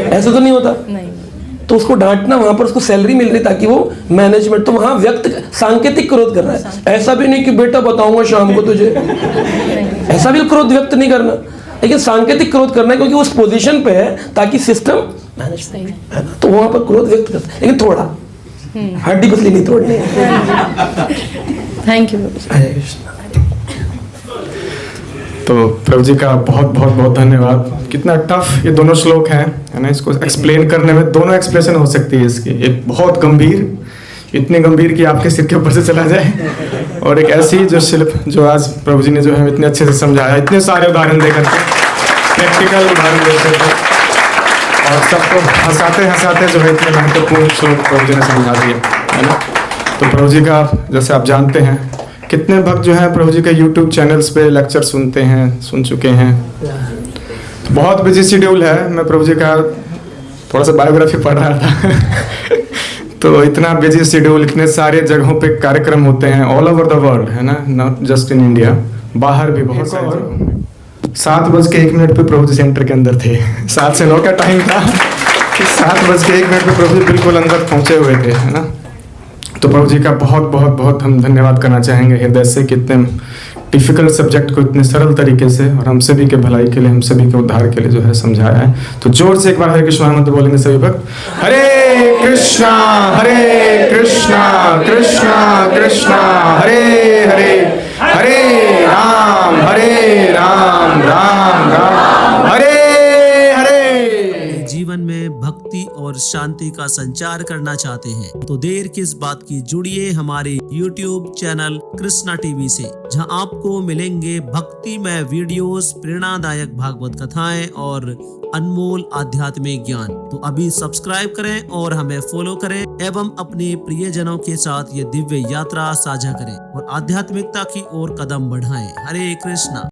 ऐसा तो नहीं होता। नहीं। तो उसको डांटना, वहां पर उसको सैलरी मिल रही ताकि वो मैनेजमेंट, तो वहां व्यक्त सांकेतिक क्रोध कर रहा है, ऐसा भी नहीं कि बेटा बताऊंगा शाम को तुझे, ऐसा भी क्रोध व्यक्त नहीं करना, लेकिन सांकेतिक क्रोध करना है क्योंकि उस पोजीशन पे है ताकि सिस्टम मैनेज है ना, तो वहां पर क्रोध व्यक्त करता है, लेकिन थोड़ा हड्डी पसली नहीं तोड़नी। Thank you. हरे कृष्णा। तो प्रभु जी का बहुत बहुत बहुत धन्यवाद। कितना टफ ये दोनों श्लोक हैं, है ना, इसको एक्सप्लेन करने में दोनों एक्सप्रेशन हो सकती है इसकी, एक बहुत गंभीर, इतनी गंभीर कि आपके सिर के ऊपर से चला जाए, और एक ऐसी जो शिल्प जो आज प्रभु जी ने जो है इतने अच्छे से समझाया, इतने सारे उदाहरण देकर के, प्रैक्टिकल उदाहरण देकर के, और सबको हंसाते हंसाते जो है इतने महत्वपूर्ण श्लोक प्रभु जी ने समझा दिए, है ना। तो प्रभु जी का जैसे आप जानते हैं कितने भक्त जो है प्रभु जी के YouTube चैनल्स पे लेक्चर सुनते हैं, सुन चुके हैं। बहुत बिजी शेड्यूल है, मैं प्रभु जी का थोड़ा सा बायोग्राफी पढ़ रहा था तो इतना बिजी शेड्यूल, इतने सारे जगहों पे कार्यक्रम होते हैं ऑल ओवर द वर्ल्ड, है ना, नॉट जस्ट इन इंडिया, बाहर भी बहुत सारे जगह। 7:01 पे प्रभु जी सेंटर के अंदर थे, 7 से 9 का टाइम था, 7:01 पे प्रभु जी बिल्कुल अंदर पहुंचे हुए थे, है ना। तो प्रभु जी का बहुत बहुत बहुत हम धन्यवाद करना चाहेंगे हृदय से, कितने डिफिकल्ट सब्जेक्ट को इतने सरल तरीके से और हम सभी के भलाई के लिए, हम सभी के उद्धार के लिए जो है समझाया है। तो जोर से एक बार हरे कृष्णा मंत्र बोलेंगे सभी भक्त, हरे कृष्णा कृष्णा कृष्णा हरे हरे, हरे राम राम राम हरे हरे। जीवन में भक्ति और शांति का संचार करना चाहते हैं तो देर किस बात की, जुड़िए हमारे YouTube चैनल कृष्णा टीवी से, जहां आपको मिलेंगे भक्तिमय वीडियोस, प्रेरणादायक भागवत कथाएं और अनमोल आध्यात्मिक ज्ञान। तो अभी सब्सक्राइब करें और हमें फॉलो करें एवं अपने प्रियजनों के साथ ये दिव्य यात्रा साझा करें और आध्यात्मिकता की ओर कदम बढ़ाएं। हरे कृष्णा।